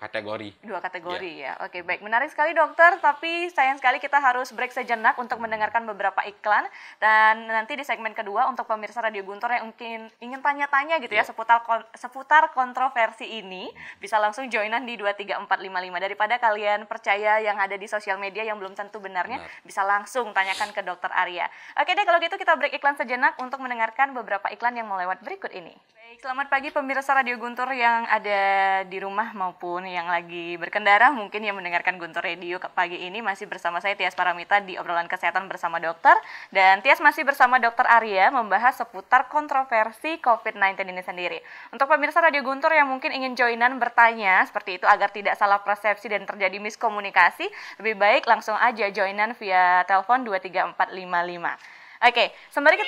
kategori. Dua kategori ya. Oke, baik. Menarik sekali dokter, tapi sayang sekali kita harus break sejenak untuk mendengarkan beberapa iklan. Dan nanti di segmen kedua untuk pemirsa Radio Guntur yang mungkin ingin tanya-tanya gitu ya seputar kontroversi ini, bisa langsung joinan di 23455. Daripada kalian percaya yang ada di sosial media yang belum tentu benarnya, bisa langsung tanyakan ke dokter Arya. Oke deh, kalau gitu kita break iklan sejenak untuk mendengarkan beberapa iklan yang mau lewat berikut ini. Baik, selamat pagi pemirsa Radio Guntur yang ada di rumah maupun yang lagi berkendara, mungkin yang mendengarkan Guntur Radio pagi ini. Masih bersama saya Tias Paramita di obrolan kesehatan bersama dokter, dan Tias masih bersama dokter Arya membahas seputar kontroversi COVID-19 ini sendiri. Untuk pemirsa Radio Guntur yang mungkin ingin joinan bertanya seperti itu agar tidak salah persepsi dan terjadi miskomunikasi, lebih baik langsung aja joinan via telepon 23455. Oke, sembari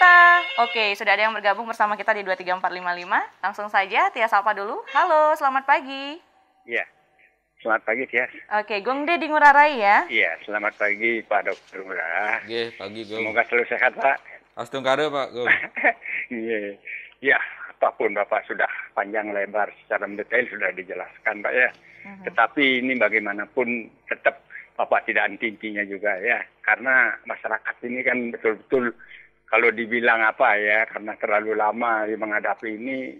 sudah ada yang bergabung bersama kita di 23455. Langsung saja, Tias sapa dulu. Halo, selamat pagi. Iya, selamat pagi Tias. Oke, Gong De di Ngurah Rai ya. Iya, selamat pagi Pak Dokter Ngurah. Oke, pagi Gong. Semoga selalu sehat Pak. Astungkare Pak Gong. Iya, ya apapun Bapak sudah panjang lebar secara detail sudah dijelaskan Pak ya. Tetapi ini bagaimanapun tetap Bapak tidak anti-intinya juga ya, karena masyarakat ini kan betul-betul kalau dibilang apa ya, karena terlalu lama menghadapi ini,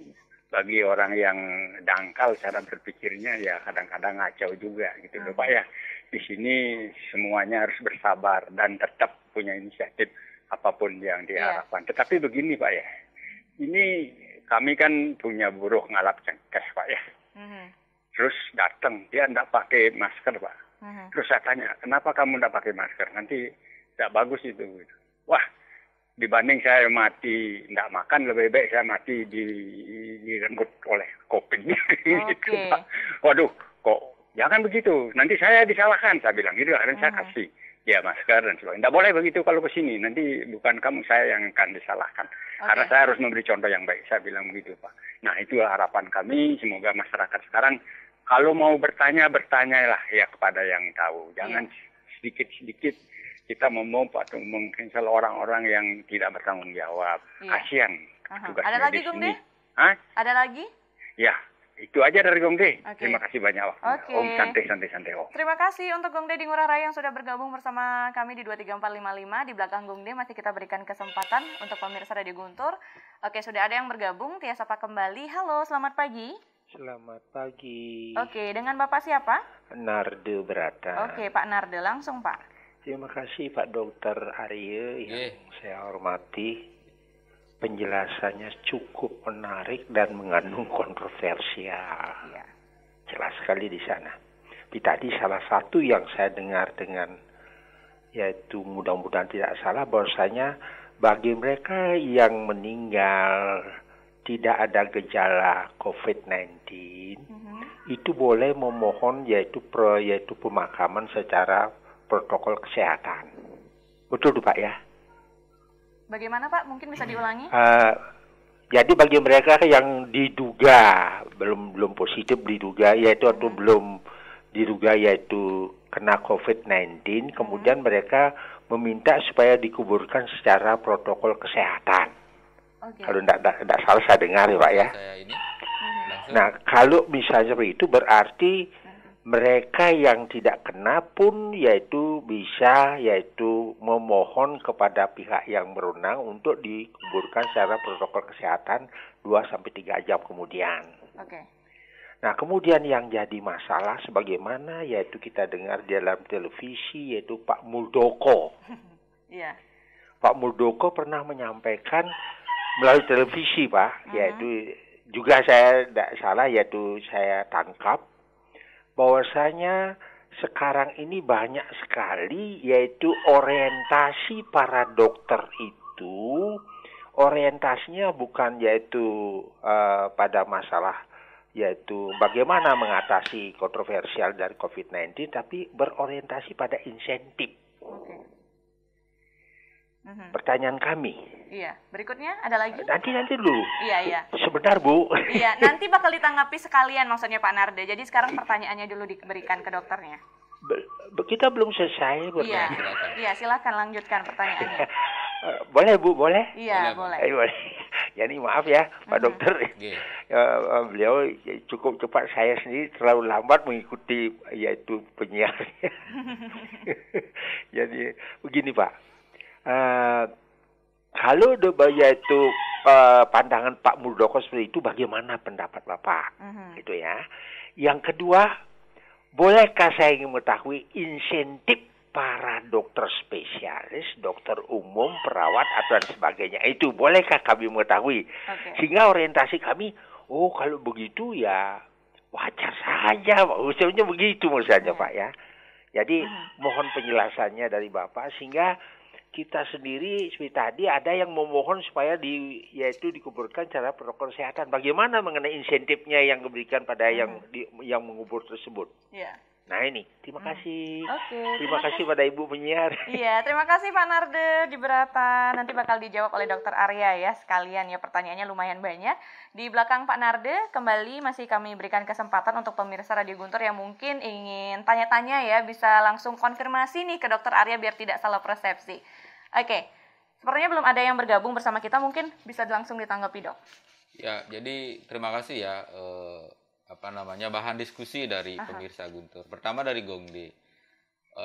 bagi orang yang dangkal cara berpikirnya ya kadang-kadang ngacau juga gitu loh Pak ya. Di sini semuanya harus bersabar dan tetap punya inisiatif apapun yang diharapkan. Tetapi begini Pak ya, ini kami kan punya buruh ngalap cengkeh Pak ya. Terus datang, dia enggak pakai masker Pak. Terus saya tanya, kenapa kamu enggak pakai masker? Nanti tidak bagus itu. Wah, dibanding saya mati enggak makan, lebih baik saya mati direnggut oleh COVID. Gitu Pak. Waduh, kok jangan begitu. Nanti saya disalahkan, saya bilang gitu. Akhirnya saya kasih dia masker dan sebagainya. Tidak boleh begitu kalau ke sini. Nanti bukan kamu, saya yang akan disalahkan. Karena saya harus memberi contoh yang baik. Saya bilang begitu Pak. Nah, itulah harapan kami. Semoga masyarakat sekarang kalau mau bertanya, bertanyalah ya kepada yang tahu. Jangan sedikit-sedikit kita memompa atau meng-cancel orang-orang yang tidak bertanggung jawab. Kasihan tugas ada lagi, medis Gong ini. De? Ada lagi? Ya, itu aja dari Gong De. Terima kasih banyak waktunya. Om santai-santai Om. Terima kasih untuk Gong De di Ngurah Rai yang sudah bergabung bersama kami di 23455. Di belakang Gong De masih kita berikan kesempatan untuk pemirsa Radio Guntur. Oke, sudah ada yang bergabung. Tia sapa kembali. Halo, selamat pagi. Selamat pagi. Oke, dengan Bapak siapa? Narde Berata. Oke, Pak Narde, langsung Pak. Terima kasih Pak Dokter Arya yang saya hormati. Penjelasannya cukup menarik dan mengandung kontroversial. Jelas sekali di sana. Tapi tadi salah satu yang saya dengar dengan, yaitu mudah-mudahan tidak salah, bahwasanya bagi mereka yang meninggal tidak ada gejala COVID-19, itu boleh memohon yaitu pemakaman secara protokol kesehatan. Betul Pak ya? Bagaimana Pak? Mungkin bisa diulangi? Jadi bagi mereka yang diduga belum positif diduga yaitu atau belum diduga yaitu kena COVID-19, kemudian mereka meminta supaya dikuburkan secara protokol kesehatan. Kalau tidak salah saya dengar ya Pak ya. Nah, kalau misalnya seperti itu berarti mereka yang tidak kena pun yaitu bisa memohon kepada pihak yang berwenang untuk dikuburkan secara protokol kesehatan 2-3 jam kemudian. Nah, kemudian yang jadi masalah sebagaimana yaitu kita dengar di dalam televisi yaitu Pak Muldoko. Pak Muldoko pernah menyampaikan melalui televisi Pak, yaitu juga saya tidak salah yaitu saya tangkap bahwasanya sekarang ini banyak sekali yaitu orientasi para dokter itu orientasinya bukan yaitu pada masalah yaitu bagaimana mengatasi kontroversial dari COVID-19 tapi berorientasi pada insentif. Pertanyaan kami. Iya, berikutnya ada lagi? Nanti dulu. Iya. Sebentar Bu. Iya, nanti bakal ditanggapi sekalian maksudnya Pak Narde. Jadi sekarang pertanyaannya dulu diberikan ke dokternya. Kita belum selesai bertanya. Iya, silakan lanjutkan pertanyaannya. Boleh Bu, boleh? Iya, boleh. Boleh. Jadi maaf ya Pak Dokter. Beliau cukup cepat, saya sendiri terlalu lambat mengikuti yaitu penyiarnya. Jadi begini Pak. Kalau yaitu pandangan Pak Muldoko seperti itu, bagaimana pendapat Bapak? Gitu ya. Yang kedua, bolehkah saya ingin mengetahui insentif para dokter spesialis, dokter umum, perawat atau dan sebagainya? Itu bolehkah kami mengetahui? Sehingga orientasi kami, kalau begitu ya wajar saja, usulnya begitu misalnya Pak ya. Jadi mohon penjelasannya dari Bapak sehingga kita sendiri seperti tadi ada yang memohon supaya yaitu dikuburkan secara protokol kesehatan. Bagaimana mengenai insentifnya yang diberikan pada yang mengubur tersebut? Nah ini, terima kasih. Terima kasih pada Ibu penyiar. Iya, terima kasih Pak Narde di Berata. Nanti bakal dijawab oleh Dokter Arya ya sekalian ya, pertanyaannya lumayan banyak. Di belakang Pak Narde kembali masih kami berikan kesempatan untuk pemirsa Radio Guntur yang mungkin ingin tanya-tanya ya, bisa langsung konfirmasi nih ke Dokter Arya biar tidak salah persepsi. Oke, sepertinya belum ada yang bergabung bersama kita, mungkin bisa langsung ditanggapi Dok. Ya, jadi terima kasih ya bahan diskusi dari pemirsa Guntur. Pertama dari Gong De.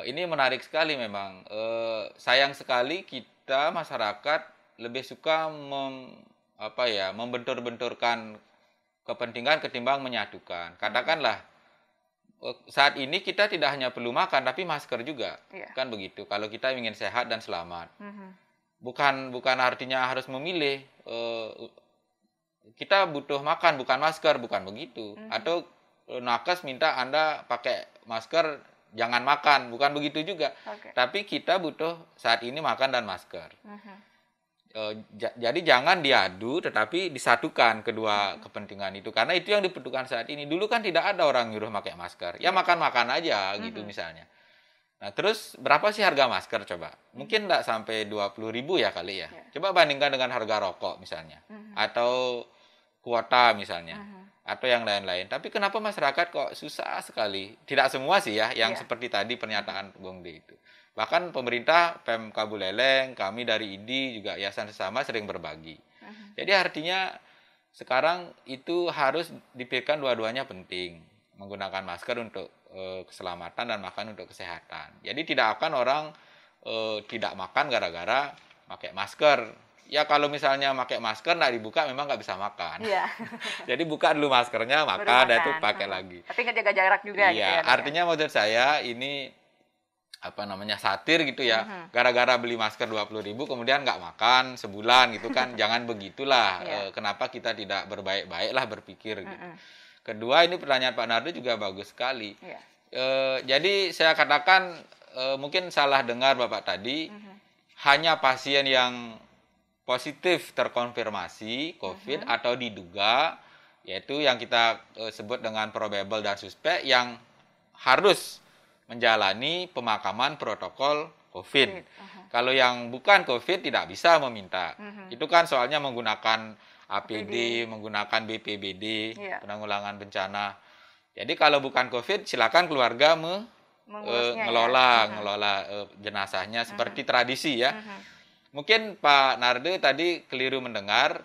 Ini menarik sekali memang. Sayang sekali kita masyarakat lebih suka membentur-benturkan kepentingan ketimbang menyatukan. Katakanlah saat ini kita tidak hanya perlu makan tapi masker juga. Kan begitu. Kalau kita ingin sehat dan selamat. Bukan artinya harus memilih kita butuh makan bukan masker, bukan begitu. Atau nakes minta Anda pakai masker, jangan makan, bukan begitu juga. Tapi kita butuh saat ini makan dan masker. Jadi jangan diadu, tetapi disatukan kedua kepentingan itu. Karena itu yang dibutuhkan saat ini. Dulu kan tidak ada orang nyuruh pakai masker. Ya makan-makan aja gitu misalnya. Nah terus berapa sih harga masker coba? Mungkin nggak sampai 20.000 ya kali ya. Coba bandingkan dengan harga rokok misalnya. Atau kuota misalnya. Atau yang lain-lain. Tapi kenapa masyarakat kok susah sekali? Tidak semua sih ya, yang seperti tadi pernyataan Bung D itu. Bahkan pemerintah, Pemka Buleleng, kami dari IDI juga Yayasan Sesama sering berbagi. Jadi artinya sekarang itu harus dipikirkan dua-duanya penting. Menggunakan masker untuk keselamatan dan makan untuk kesehatan. Jadi tidak akan orang tidak makan gara-gara pakai masker. Ya kalau misalnya pakai masker nggak dibuka memang nggak bisa makan. Jadi buka dulu maskernya, makan, dan itu pakai lagi. Tapi nggak jaga jarak juga. Iya, gitu ya, artinya menurut saya ini satir gitu ya. Gara-gara beli masker 20.000 kemudian nggak makan sebulan gitu kan. Jangan begitulah. Kenapa kita tidak berbaik-baiklah berpikir gitu. Kedua, ini pertanyaan Pak Nardo juga bagus sekali. Jadi saya katakan mungkin salah dengar Bapak tadi. Hanya pasien yang positif terkonfirmasi COVID atau diduga, yaitu yang kita sebut dengan probable dan suspek, yang harus menjalani pemakaman protokol COVID. Kalau yang bukan COVID tidak bisa meminta. Itu kan soalnya menggunakan APD, menggunakan BPBD, penanggulangan bencana. Jadi kalau bukan COVID, silakan keluarga ngelola jenazahnya seperti tradisi ya. Mungkin Pak Nardo tadi keliru mendengar,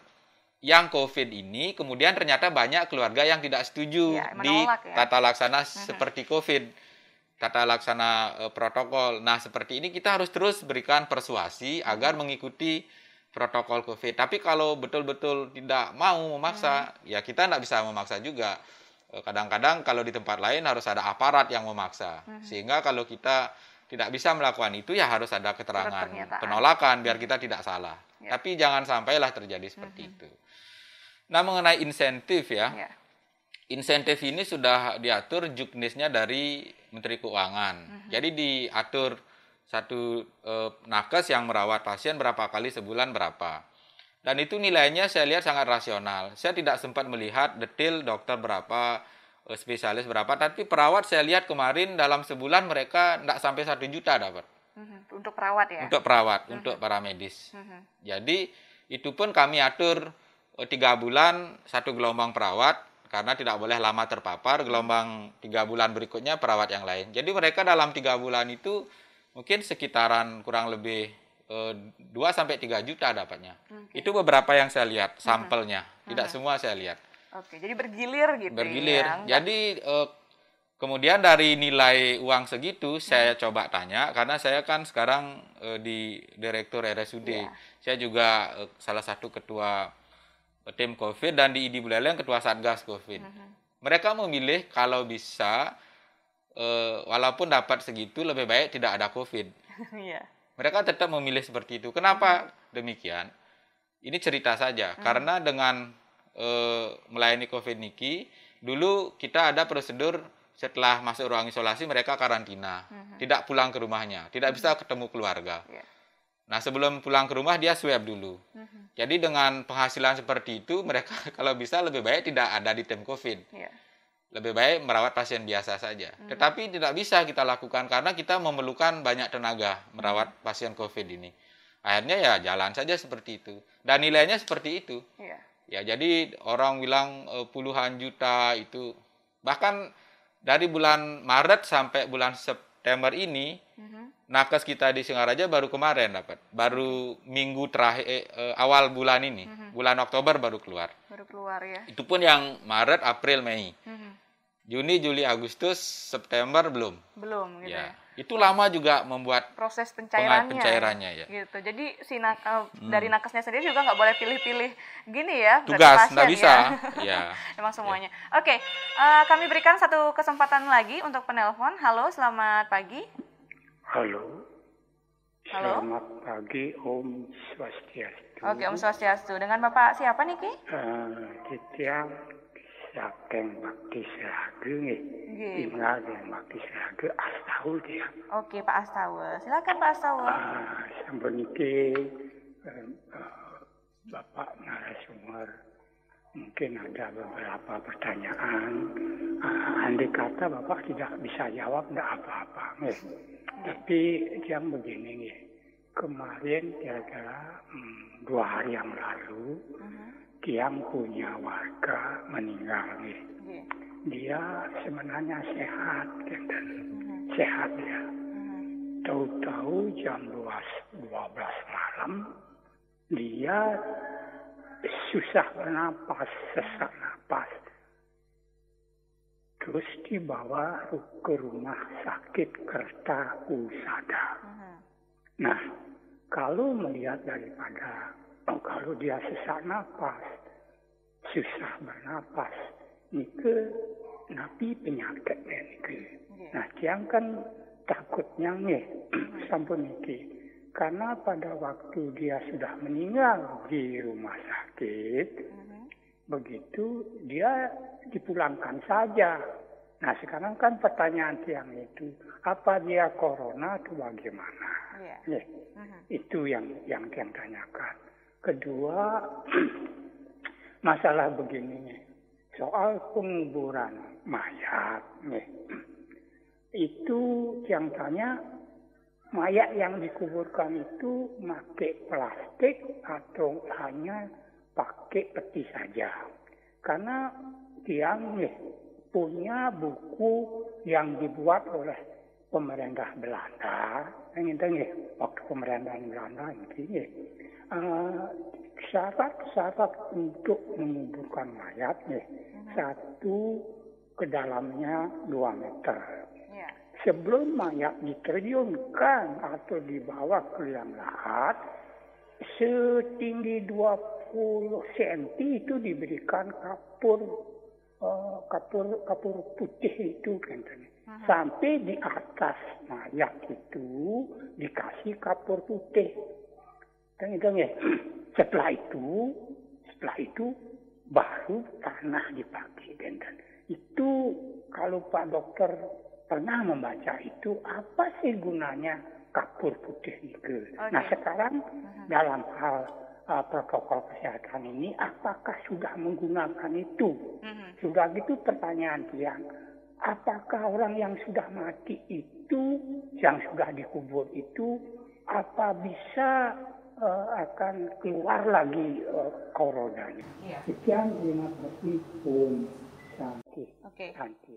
yang COVID ini kemudian ternyata banyak keluarga yang tidak setuju di tata laksana seperti COVID. Tata laksana protokol. Nah, seperti ini kita harus terus berikan persuasi agar mengikuti protokol COVID. Tapi kalau betul-betul tidak mau memaksa, ya kita tidak bisa memaksa juga. Kadang-kadang kalau di tempat lain harus ada aparat yang memaksa. Sehingga kalau kita tidak bisa melakukan itu, ya harus ada keterangan penolakan biar kita tidak salah. Tapi jangan sampailah terjadi seperti itu. Nah, mengenai insentif ya. Insentif ini sudah diatur juknisnya dari Menteri Keuangan. Jadi diatur satu nakes yang merawat pasien berapa kali sebulan berapa. Dan itu nilainya saya lihat sangat rasional. Saya tidak sempat melihat detail dokter berapa, spesialis berapa. Tapi perawat saya lihat kemarin dalam sebulan mereka tidak sampai 1 juta dapat. Untuk perawat ya? Untuk perawat, untuk para medis. Jadi itu pun kami atur 3 bulan 1 gelombang perawat. Karena tidak boleh lama terpapar, gelombang 3 bulan berikutnya perawat yang lain. Jadi mereka dalam 3 bulan itu mungkin sekitaran kurang lebih 2-3 juta dapatnya. Itu beberapa yang saya lihat, sampelnya. Tidak semua saya lihat. Jadi bergilir gitu. Bergilir. Jadi kemudian dari nilai uang segitu, saya coba tanya, karena saya kan sekarang di Direktur RSUD. Saya juga salah satu ketua tim COVID, dan di IDI Buleleng ketua Satgas COVID. Mereka memilih kalau bisa, walaupun dapat segitu, lebih baik tidak ada COVID. Mereka tetap memilih seperti itu. Kenapa demikian? Ini cerita saja. Karena dengan melayani COVID niki, dulu kita ada prosedur setelah masuk ruang isolasi, mereka karantina. Tidak pulang ke rumahnya. Tidak bisa ketemu keluarga. Nah, sebelum pulang ke rumah, dia swab dulu. Jadi dengan penghasilan seperti itu, mereka kalau bisa lebih baik tidak ada di tim COVID. Lebih baik merawat pasien biasa saja. Tetapi tidak bisa kita lakukan karena kita memerlukan banyak tenaga merawat pasien COVID ini. Akhirnya ya jalan saja seperti itu. Dan nilainya seperti itu. Ya, jadi orang bilang puluhan juta itu. Bahkan dari bulan Maret sampai bulan September ini, nakes kita di Singaraja baru kemarin dapat. Baru minggu terakhir, awal bulan ini. Bulan Oktober baru keluar. Baru keluar ya. Itu pun yang Maret, April, Mei. Juni, Juli, Agustus, September belum. Belum gitu ya. Itu lama juga membuat proses pencairannya ya. Gitu. Jadi dari nakesnya sendiri juga nggak boleh pilih-pilih gini ya. Tugas, nggak bisa. Ya. Emang semuanya. Oke, kami berikan satu kesempatan lagi untuk penelpon. Halo, selamat pagi. Halo, Halo. Selamat pagi, Om Swastiastu. Oke, Om Swastiastu. Dengan Bapak siapa nih, Ki? Kita Sakeng Bakti Seraga nih. Tinggal di Bakti Seraga Astaul dia. Oke, Pak Astawa. Silakan Pak Astawa. Sampun iki Bapak narasumber, mungkin ada beberapa pertanyaan. Andai kata Bapak tidak bisa jawab, tidak apa-apa. Tapi yang begini nih, kemarin kira-kira 2 hari yang lalu, Tiang punya warga meninggal nih. Dia sebenarnya sehat, kan? Sehat ya. Tahu-tahu jam 12 malam, dia susah bernapas, sesak napas. Terus dibawa ke rumah sakit Kertahusada. Nah, kalau melihat daripada kalau dia sesak napas, susah bernapas, nike napi penyakitnya nike. Nah, Tiang kan takutnya nih, sampun nike. Karena pada waktu dia sudah meninggal di rumah sakit, begitu dia dipulangkan saja. Nah, sekarang kan pertanyaan Tiang itu, apa dia corona atau bagaimana? Itu yang Tiang tanyakan. Kedua, masalah begini, soal penguburan mayat, itu Tiang tanya, mayat yang dikuburkan itu pakai plastik atau hanya pakai peti saja? Karena Tiang punya buku yang dibuat oleh pemerintah Belanda, waktu pemerintahan Belanda ini, syarat-syarat untuk menguburkan mayat satu ke dalamnya 2 meter. Sebelum mayat diterjunkan atau dibawa ke liang lahat, setinggi 20 cm itu diberikan kapur putih itu, kan? Sampai di atas mayat itu dikasih kapur putih. Setelah itu baru tanah dipakai, kan? Itu kalau Pak Dokter pernah membaca itu, apa sih gunanya kapur putih itu? Nah, sekarang dalam hal protokol kesehatan ini, apakah sudah menggunakan itu? Sudah gitu pertanyaan Tiang, apakah orang yang sudah mati itu, yang sudah dikubur itu, apa bisa akan keluar lagi coronanya? Sekian, terima kasih. Om Santi. Santi.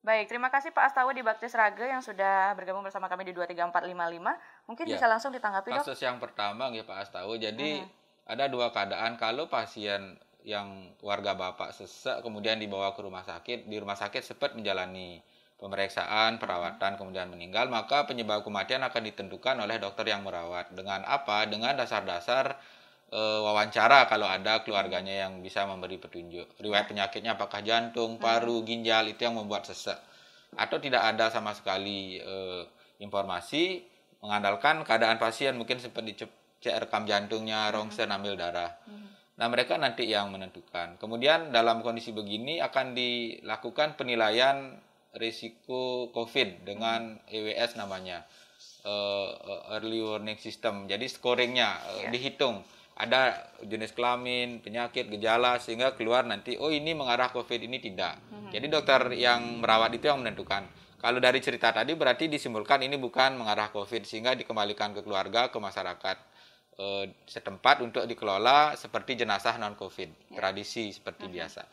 Baik, terima kasih Pak Astawa di Bakti Seraga yang sudah bergabung bersama kami di 23455. Mungkin bisa langsung ditanggapi, Dok? Kasus yang pertama ya Pak Astawa, jadi ada 2 keadaan. Kalau pasien yang warga Bapak sesak kemudian dibawa ke rumah sakit, di rumah sakit sempat menjalani pemeriksaan, perawatan, kemudian meninggal, maka penyebab kematian akan ditentukan oleh dokter yang merawat. Dengan apa? Dengan dasar-dasar wawancara kalau ada keluarganya yang bisa memberi petunjuk. Riwayat penyakitnya apakah jantung, paru, ginjal, itu yang membuat sesak. Atau tidak ada sama sekali informasi, mengandalkan keadaan pasien, mungkin sempat dicek rekam jantungnya, rongsen, ambil darah. Nah, mereka nanti yang menentukan. Kemudian dalam kondisi begini akan dilakukan penilaian risiko COVID dengan EWS namanya, Early Warning System. Jadi scoringnya dihitung. Ada jenis kelamin, penyakit, gejala, sehingga keluar nanti, oh ini mengarah COVID, ini tidak. Jadi dokter yang merawat itu yang menentukan. Kalau dari cerita tadi berarti disimpulkan ini bukan mengarah COVID, sehingga dikembalikan ke keluarga, ke masyarakat setempat untuk dikelola seperti jenazah non-COVID, tradisi seperti biasa.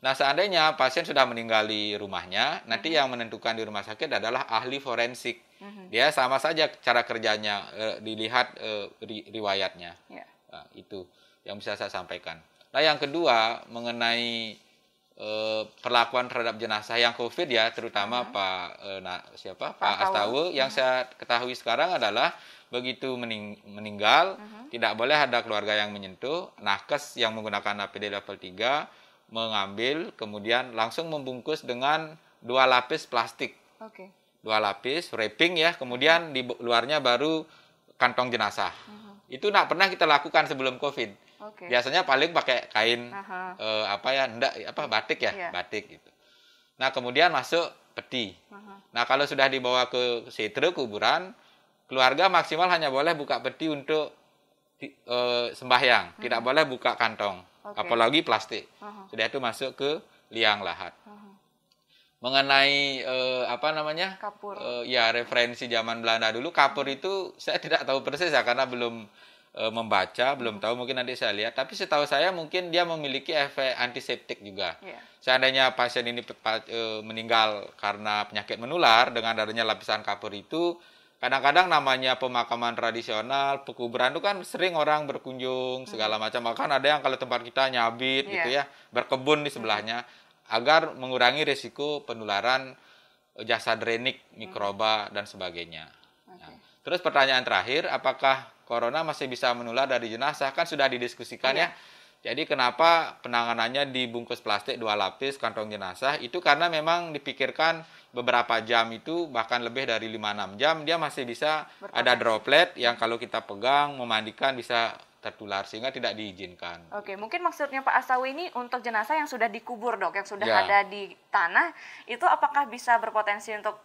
Nah, seandainya pasien sudah meninggal di rumahnya, nanti yang menentukan di rumah sakit adalah ahli forensik. Dia sama saja cara kerjanya, dilihat riwayatnya. Nah, itu yang bisa saya sampaikan. Nah, yang kedua mengenai perlakuan terhadap jenazah yang COVID ya, terutama Pak Astawa, yang saya ketahui sekarang adalah begitu meninggal tidak boleh ada keluarga yang menyentuh. Nakes yang menggunakan APD level 3 mengambil, kemudian langsung membungkus dengan 2 lapis plastik. 2 lapis wrapping ya, kemudian di luarnya baru kantong jenazah. Itu nggak pernah kita lakukan sebelum COVID. Biasanya paling pakai kain batik ya, batik gitu. Nah, kemudian masuk peti. Nah, kalau sudah dibawa ke setre kuburan, keluarga maksimal hanya boleh buka peti untuk sembahyang, tidak boleh buka kantong, apalagi plastik. Sudah itu masuk ke liang lahat. Mengenai kapur. Referensi zaman Belanda dulu, kapur itu saya tidak tahu persis ya, karena belum membaca, belum tahu, mungkin nanti saya lihat. Tapi setahu saya mungkin dia memiliki efek antiseptik juga. Seandainya pasien ini meninggal karena penyakit menular, dengan adanya lapisan kapur itu, kadang-kadang namanya pemakaman tradisional, pekuburan itu kan sering orang berkunjung segala macam. Bahkan ada yang kalau tempat kita nyabit gitu ya, berkebun di sebelahnya, agar mengurangi risiko penularan jasad renik, mikroba dan sebagainya. Nah, terus pertanyaan terakhir, apakah corona masih bisa menular dari jenazah? Kan sudah didiskusikan ya. Jadi kenapa penanganannya dibungkus plastik 2 lapis kantong jenazah? Itu karena memang dipikirkan beberapa jam itu, bahkan lebih dari 5-6 jam, dia masih bisa ada droplet yang kalau kita pegang, memandikan bisa tertular, sehingga tidak diizinkan. Oke, mungkin maksudnya Pak Astawi ini untuk jenazah yang sudah dikubur, Dok, yang sudah ada di tanah, itu apakah bisa berpotensi untuk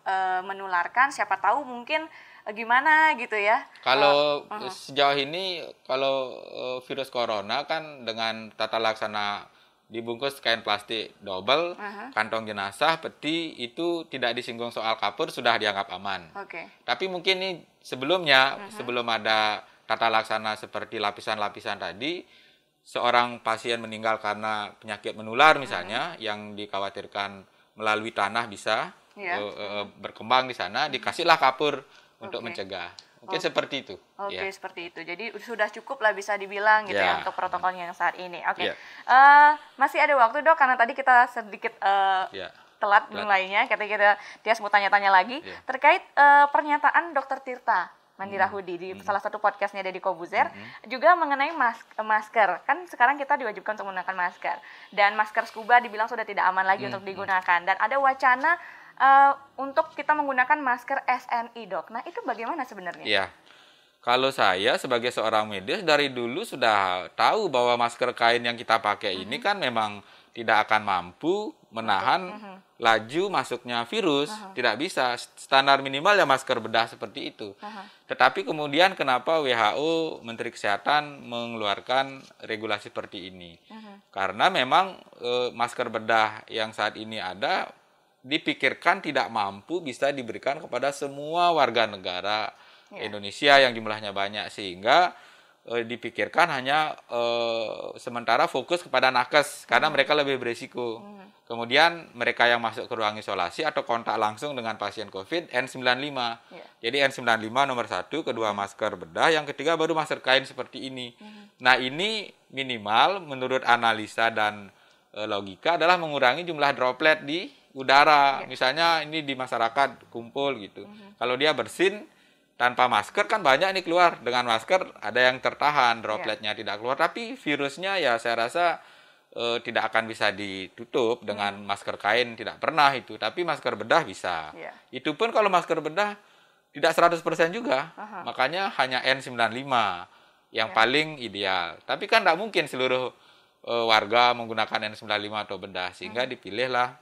menularkan? Siapa tahu mungkin gimana gitu ya. Kalau sejauh ini, kalau virus corona kan dengan tata laksana dibungkus kain plastik double, kantong jenazah, peti, itu tidak disinggung soal kapur, sudah dianggap aman. Tapi mungkin ini sebelumnya, sebelum ada tata laksana seperti lapisan-lapisan tadi, seorang pasien meninggal karena penyakit menular misalnya, yang dikhawatirkan melalui tanah bisa berkembang di sana, dikasihlah kapur untuk mencegah. Mungkin seperti itu. Seperti itu. Jadi sudah cukup lah bisa dibilang gitu ya untuk protokolnya yang saat ini. Masih ada waktu, Dok, karena tadi kita sedikit telat mulainya. Kita mau tanya-tanya lagi terkait pernyataan Dr. Tirta Mandirahudi di salah satu podcastnya Deddy Kobuzer, juga mengenai masker. Kan sekarang kita diwajibkan untuk menggunakan masker, dan masker scuba dibilang sudah tidak aman lagi untuk digunakan, dan ada wacana untuk kita menggunakan masker SNI, Dok. Nah, itu bagaimana sebenarnya? Iya, kalau saya sebagai seorang medis dari dulu sudah tahu bahwa masker kain yang kita pakai ini kan memang tidak akan mampu menahan laju masuknya virus, tidak bisa. Standar minimal ya masker bedah seperti itu. Tetapi kemudian kenapa WHO, Menteri Kesehatan mengeluarkan regulasi seperti ini? Karena memang masker bedah yang saat ini ada dipikirkan tidak mampu bisa diberikan kepada semua warga negara Indonesia yang jumlahnya banyak, sehingga dipikirkan hanya sementara fokus kepada nakes karena mereka lebih berisiko. Kemudian mereka yang masuk ke ruang isolasi atau kontak langsung dengan pasien COVID, N95. Jadi N95 nomor 1, kedua masker bedah, yang ketiga baru masker kain seperti ini. Nah, ini minimal menurut analisa dan logika adalah mengurangi jumlah droplet di udara. Misalnya ini di masyarakat kumpul gitu. Kalau dia bersin tanpa masker kan banyak nih keluar. Dengan masker ada yang tertahan, dropletnya tidak keluar. Tapi virusnya ya saya rasa tidak akan bisa ditutup dengan masker kain, tidak pernah itu. Tapi masker bedah bisa. Itu pun kalau masker bedah tidak 100% juga. Makanya hanya N95 yang paling ideal. Tapi kan tidak mungkin seluruh warga menggunakan N95 atau bedah. Sehingga dipilihlah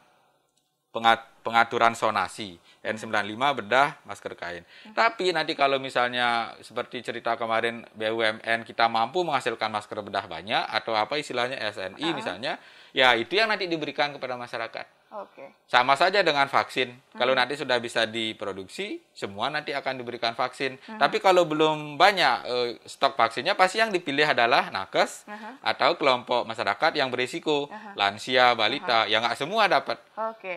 pengaturan sonasi, N95 bedah, masker kain. Tapi nanti kalau misalnya seperti cerita kemarin BUMN kita mampu menghasilkan masker bedah banyak, atau apa istilahnya SNI misalnya, ya itu yang nanti diberikan kepada masyarakat. Sama saja dengan vaksin. Kalau nanti sudah bisa diproduksi, semua nanti akan diberikan vaksin. Tapi kalau belum banyak stok vaksinnya, pasti yang dipilih adalah nakes atau kelompok masyarakat yang berisiko, lansia, balita, yang nggak semua dapat.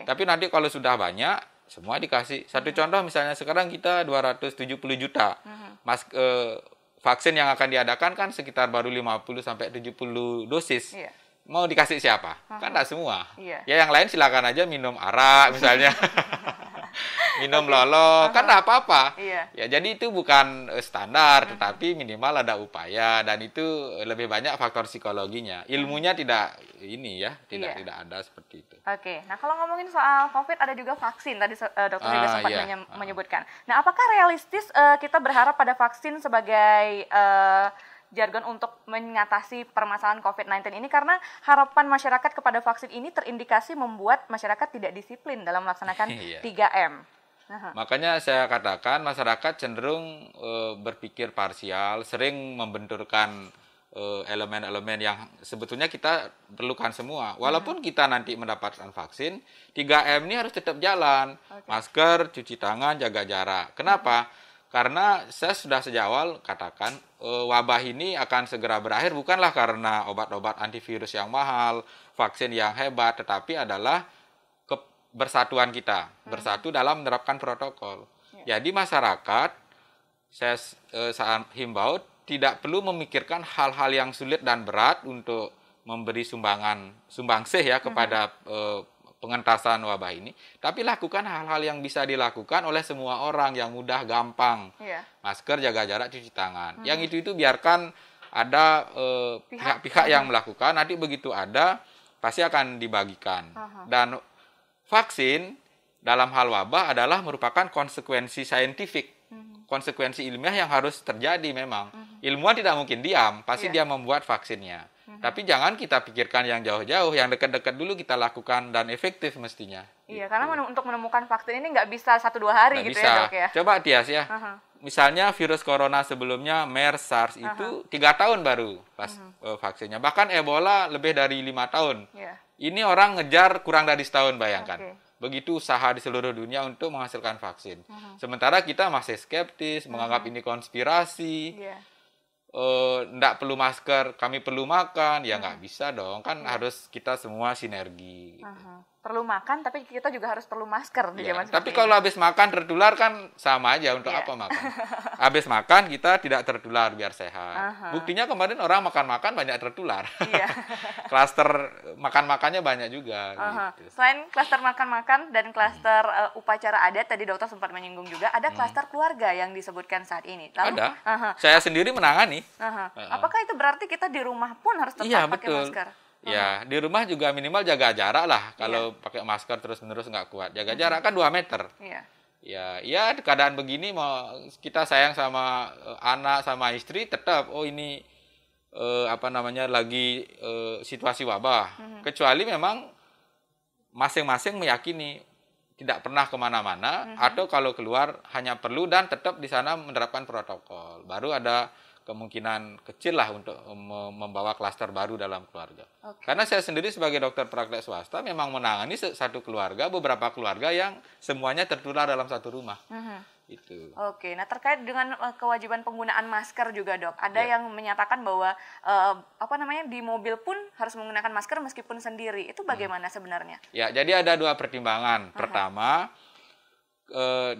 Tapi nanti kalau sudah banyak, semua dikasih. Satu contoh misalnya sekarang kita 270 juta vaksin yang akan diadakan kan sekitar baru 50-70 dosis. Mau dikasih siapa? Kan enggak semua. Ya yang lain silakan aja minum arak misalnya. minum lolo, kan nggak apa-apa. Iya. Ya, jadi itu bukan standar, tetapi minimal ada upaya, dan itu lebih banyak faktor psikologinya. Ilmunya tidak tidak ada seperti itu. Oke, nah kalau ngomongin soal COVID ada juga vaksin, tadi dokter juga sempat menyebutkan. Nah, apakah realistis kita berharap pada vaksin sebagai jargon untuk mengatasi permasalahan COVID-19 ini, karena harapan masyarakat kepada vaksin ini terindikasi membuat masyarakat tidak disiplin dalam melaksanakan 3M. Makanya saya katakan masyarakat cenderung berpikir parsial, sering membenturkan elemen-elemen yang sebetulnya kita perlukan semua. Walaupun kita nanti mendapatkan vaksin, 3M ini harus tetap jalan. Masker, cuci tangan, jaga jarak. Kenapa? Karena saya sudah sejak awal katakan wabah ini akan segera berakhir bukanlah karena obat-obat antivirus yang mahal, vaksin yang hebat, tetapi adalah kebersatuan kita, bersatu dalam menerapkan protokol. Jadi masyarakat, saya himbau, tidak perlu memikirkan hal-hal yang sulit dan berat untuk memberi sumbangsih kepada pengentasan wabah ini, tapi lakukan hal-hal yang bisa dilakukan oleh semua orang yang mudah, gampang. Masker, jaga jarak, cuci tangan. Yang itu biarkan ada pihak-pihak yang melakukan, nanti begitu ada, pasti akan dibagikan. Dan vaksin dalam hal wabah adalah merupakan konsekuensi saintifik, konsekuensi ilmiah yang harus terjadi memang. Ilmuwan tidak mungkin diam, pasti dia membuat vaksinnya. Tapi jangan kita pikirkan yang jauh-jauh, yang dekat-dekat dulu kita lakukan dan efektif mestinya. Iya, karena untuk menemukan vaksin ini nggak bisa 1-2 hari nggak gitu bisa. Ya dok ya. Coba Tias ya, misalnya virus corona sebelumnya MERS, SARS itu 3 tahun baru pas vaksinnya. Bahkan Ebola lebih dari 5 tahun. Ini orang ngejar kurang dari setahun, bayangkan. Begitu usaha di seluruh dunia untuk menghasilkan vaksin. Sementara kita masih skeptis, menganggap ini konspirasi. Nggak perlu masker, kami perlu makan, ya nggak bisa dong, kan harus kita semua sinergi. Perlu makan, tapi kita juga harus perlu masker di zaman tapi seperti kalau habis makan tertular kan sama aja, untuk apa makan? Habis makan kita tidak tertular biar sehat. Buktinya kemarin orang makan-makan banyak tertular. Klaster makan-makannya banyak juga. Gitu. Selain klaster makan-makan dan klaster upacara adat, tadi dokter sempat menyinggung juga, ada klaster keluarga yang disebutkan saat ini. Lalu, ada. Saya sendiri menangani. Apakah itu berarti kita di rumah pun harus tetap pakai masker? Ya, di rumah juga minimal jaga jarak lah. Kalau pakai masker terus-menerus nggak kuat. Jaga jarak kan 2 meter. Ya, keadaan begini mau kita sayang sama anak, sama istri, tetap ini lagi situasi wabah. Kecuali memang masing-masing meyakini tidak pernah kemana-mana, atau kalau keluar hanya perlu dan tetap di sana menerapkan protokol. Baru ada kemungkinan kecil lah untuk membawa klaster baru dalam keluarga. Karena saya sendiri sebagai dokter praktek swasta memang menangani satu keluarga, beberapa keluarga yang semuanya tertular dalam satu rumah. Itu. Nah terkait dengan kewajiban penggunaan masker juga dok, ada yang menyatakan bahwa di mobil pun harus menggunakan masker meskipun sendiri. Itu bagaimana sebenarnya? Ya, jadi ada 2 pertimbangan. Pertama,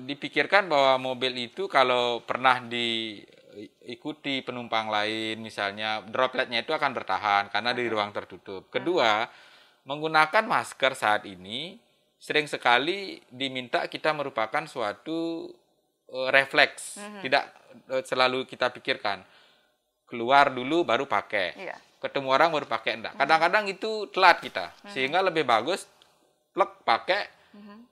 dipikirkan bahwa mobil itu kalau pernah diikuti penumpang lain, misalnya dropletnya itu akan bertahan karena di ruang tertutup. Kedua, menggunakan masker saat ini sering sekali diminta kita merupakan suatu refleks, tidak selalu kita pikirkan. Keluar dulu baru pakai, ketemu orang baru pakai, enggak. Kadang-kadang itu telat kita, sehingga lebih bagus plek pakai,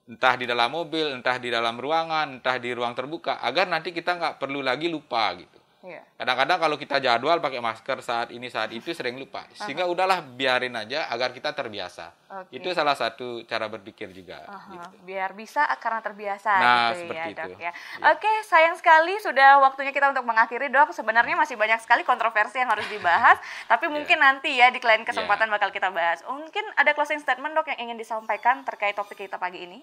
entah di dalam mobil, entah di dalam ruangan, entah di ruang terbuka, agar nanti kita nggak perlu lagi lupa gitu. Kadang-kadang kalau kita jadwal pakai masker saat ini saat itu sering lupa, sehingga udahlah biarin aja agar kita terbiasa. Itu salah satu cara berpikir juga. Gitu. Biar bisa karena terbiasa. Nah, gitu seperti ya dok itu. ya. Oke, sayang sekali sudah waktunya kita untuk mengakhiri dok. Sebenarnya masih banyak sekali kontroversi yang harus dibahas, tapi mungkin nanti ya di lain kesempatan bakal kita bahas. Mungkin ada closing statement dok yang ingin disampaikan terkait topik kita pagi ini?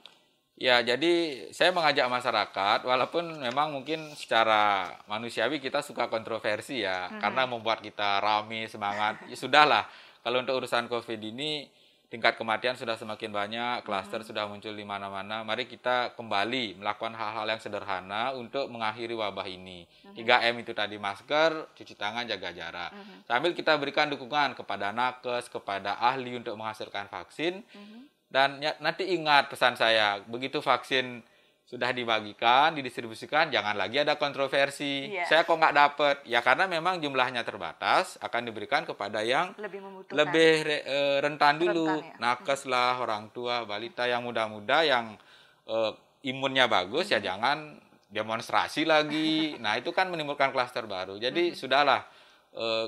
Ya, jadi saya mengajak masyarakat, walaupun memang mungkin secara manusiawi kita suka kontroversi ya, karena membuat kita rame, semangat. Ya sudahlah, kalau untuk urusan COVID ini, tingkat kematian sudah semakin banyak, klaster sudah muncul di mana-mana. Mari kita kembali melakukan hal-hal yang sederhana untuk mengakhiri wabah ini. 3M itu tadi, masker, cuci tangan, jaga jarak. Sambil kita berikan dukungan kepada nakes, kepada ahli untuk menghasilkan vaksin. Dan nanti ingat pesan saya, begitu vaksin sudah dibagikan, didistribusikan, jangan lagi ada kontroversi. Saya kok nggak dapat? Ya karena memang jumlahnya terbatas, akan diberikan kepada yang lebih rentan dulu. Nakes lah, orang tua, balita yang muda-muda, yang imunnya bagus, ya jangan demonstrasi lagi. Nah itu kan menimbulkan klaster baru. Jadi sudahlah,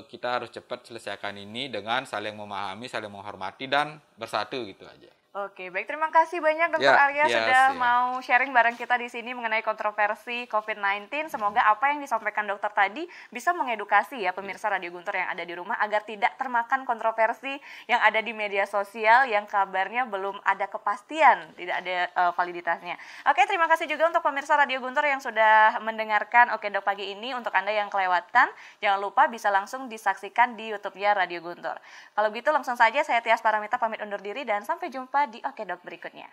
kita harus cepat selesaikan ini dengan saling memahami, saling menghormati, dan bersatu gitu aja. Oke, baik, terima kasih banyak Dr. Arya sudah mau sharing bareng kita di sini mengenai kontroversi COVID-19. Semoga apa yang disampaikan dokter tadi bisa mengedukasi ya pemirsa Radio Guntur yang ada di rumah agar tidak termakan kontroversi yang ada di media sosial yang kabarnya belum ada kepastian, tidak ada validitasnya. Oke, terima kasih juga untuk pemirsa Radio Guntur yang sudah mendengarkan Oke Dok pagi ini. Untuk Anda yang kelewatan, jangan lupa bisa langsung disaksikan di YouTube-nya Radio Guntur. Kalau gitu langsung saja saya Tias Paramita pamit undur diri dan sampai jumpa di Oke Dok berikutnya.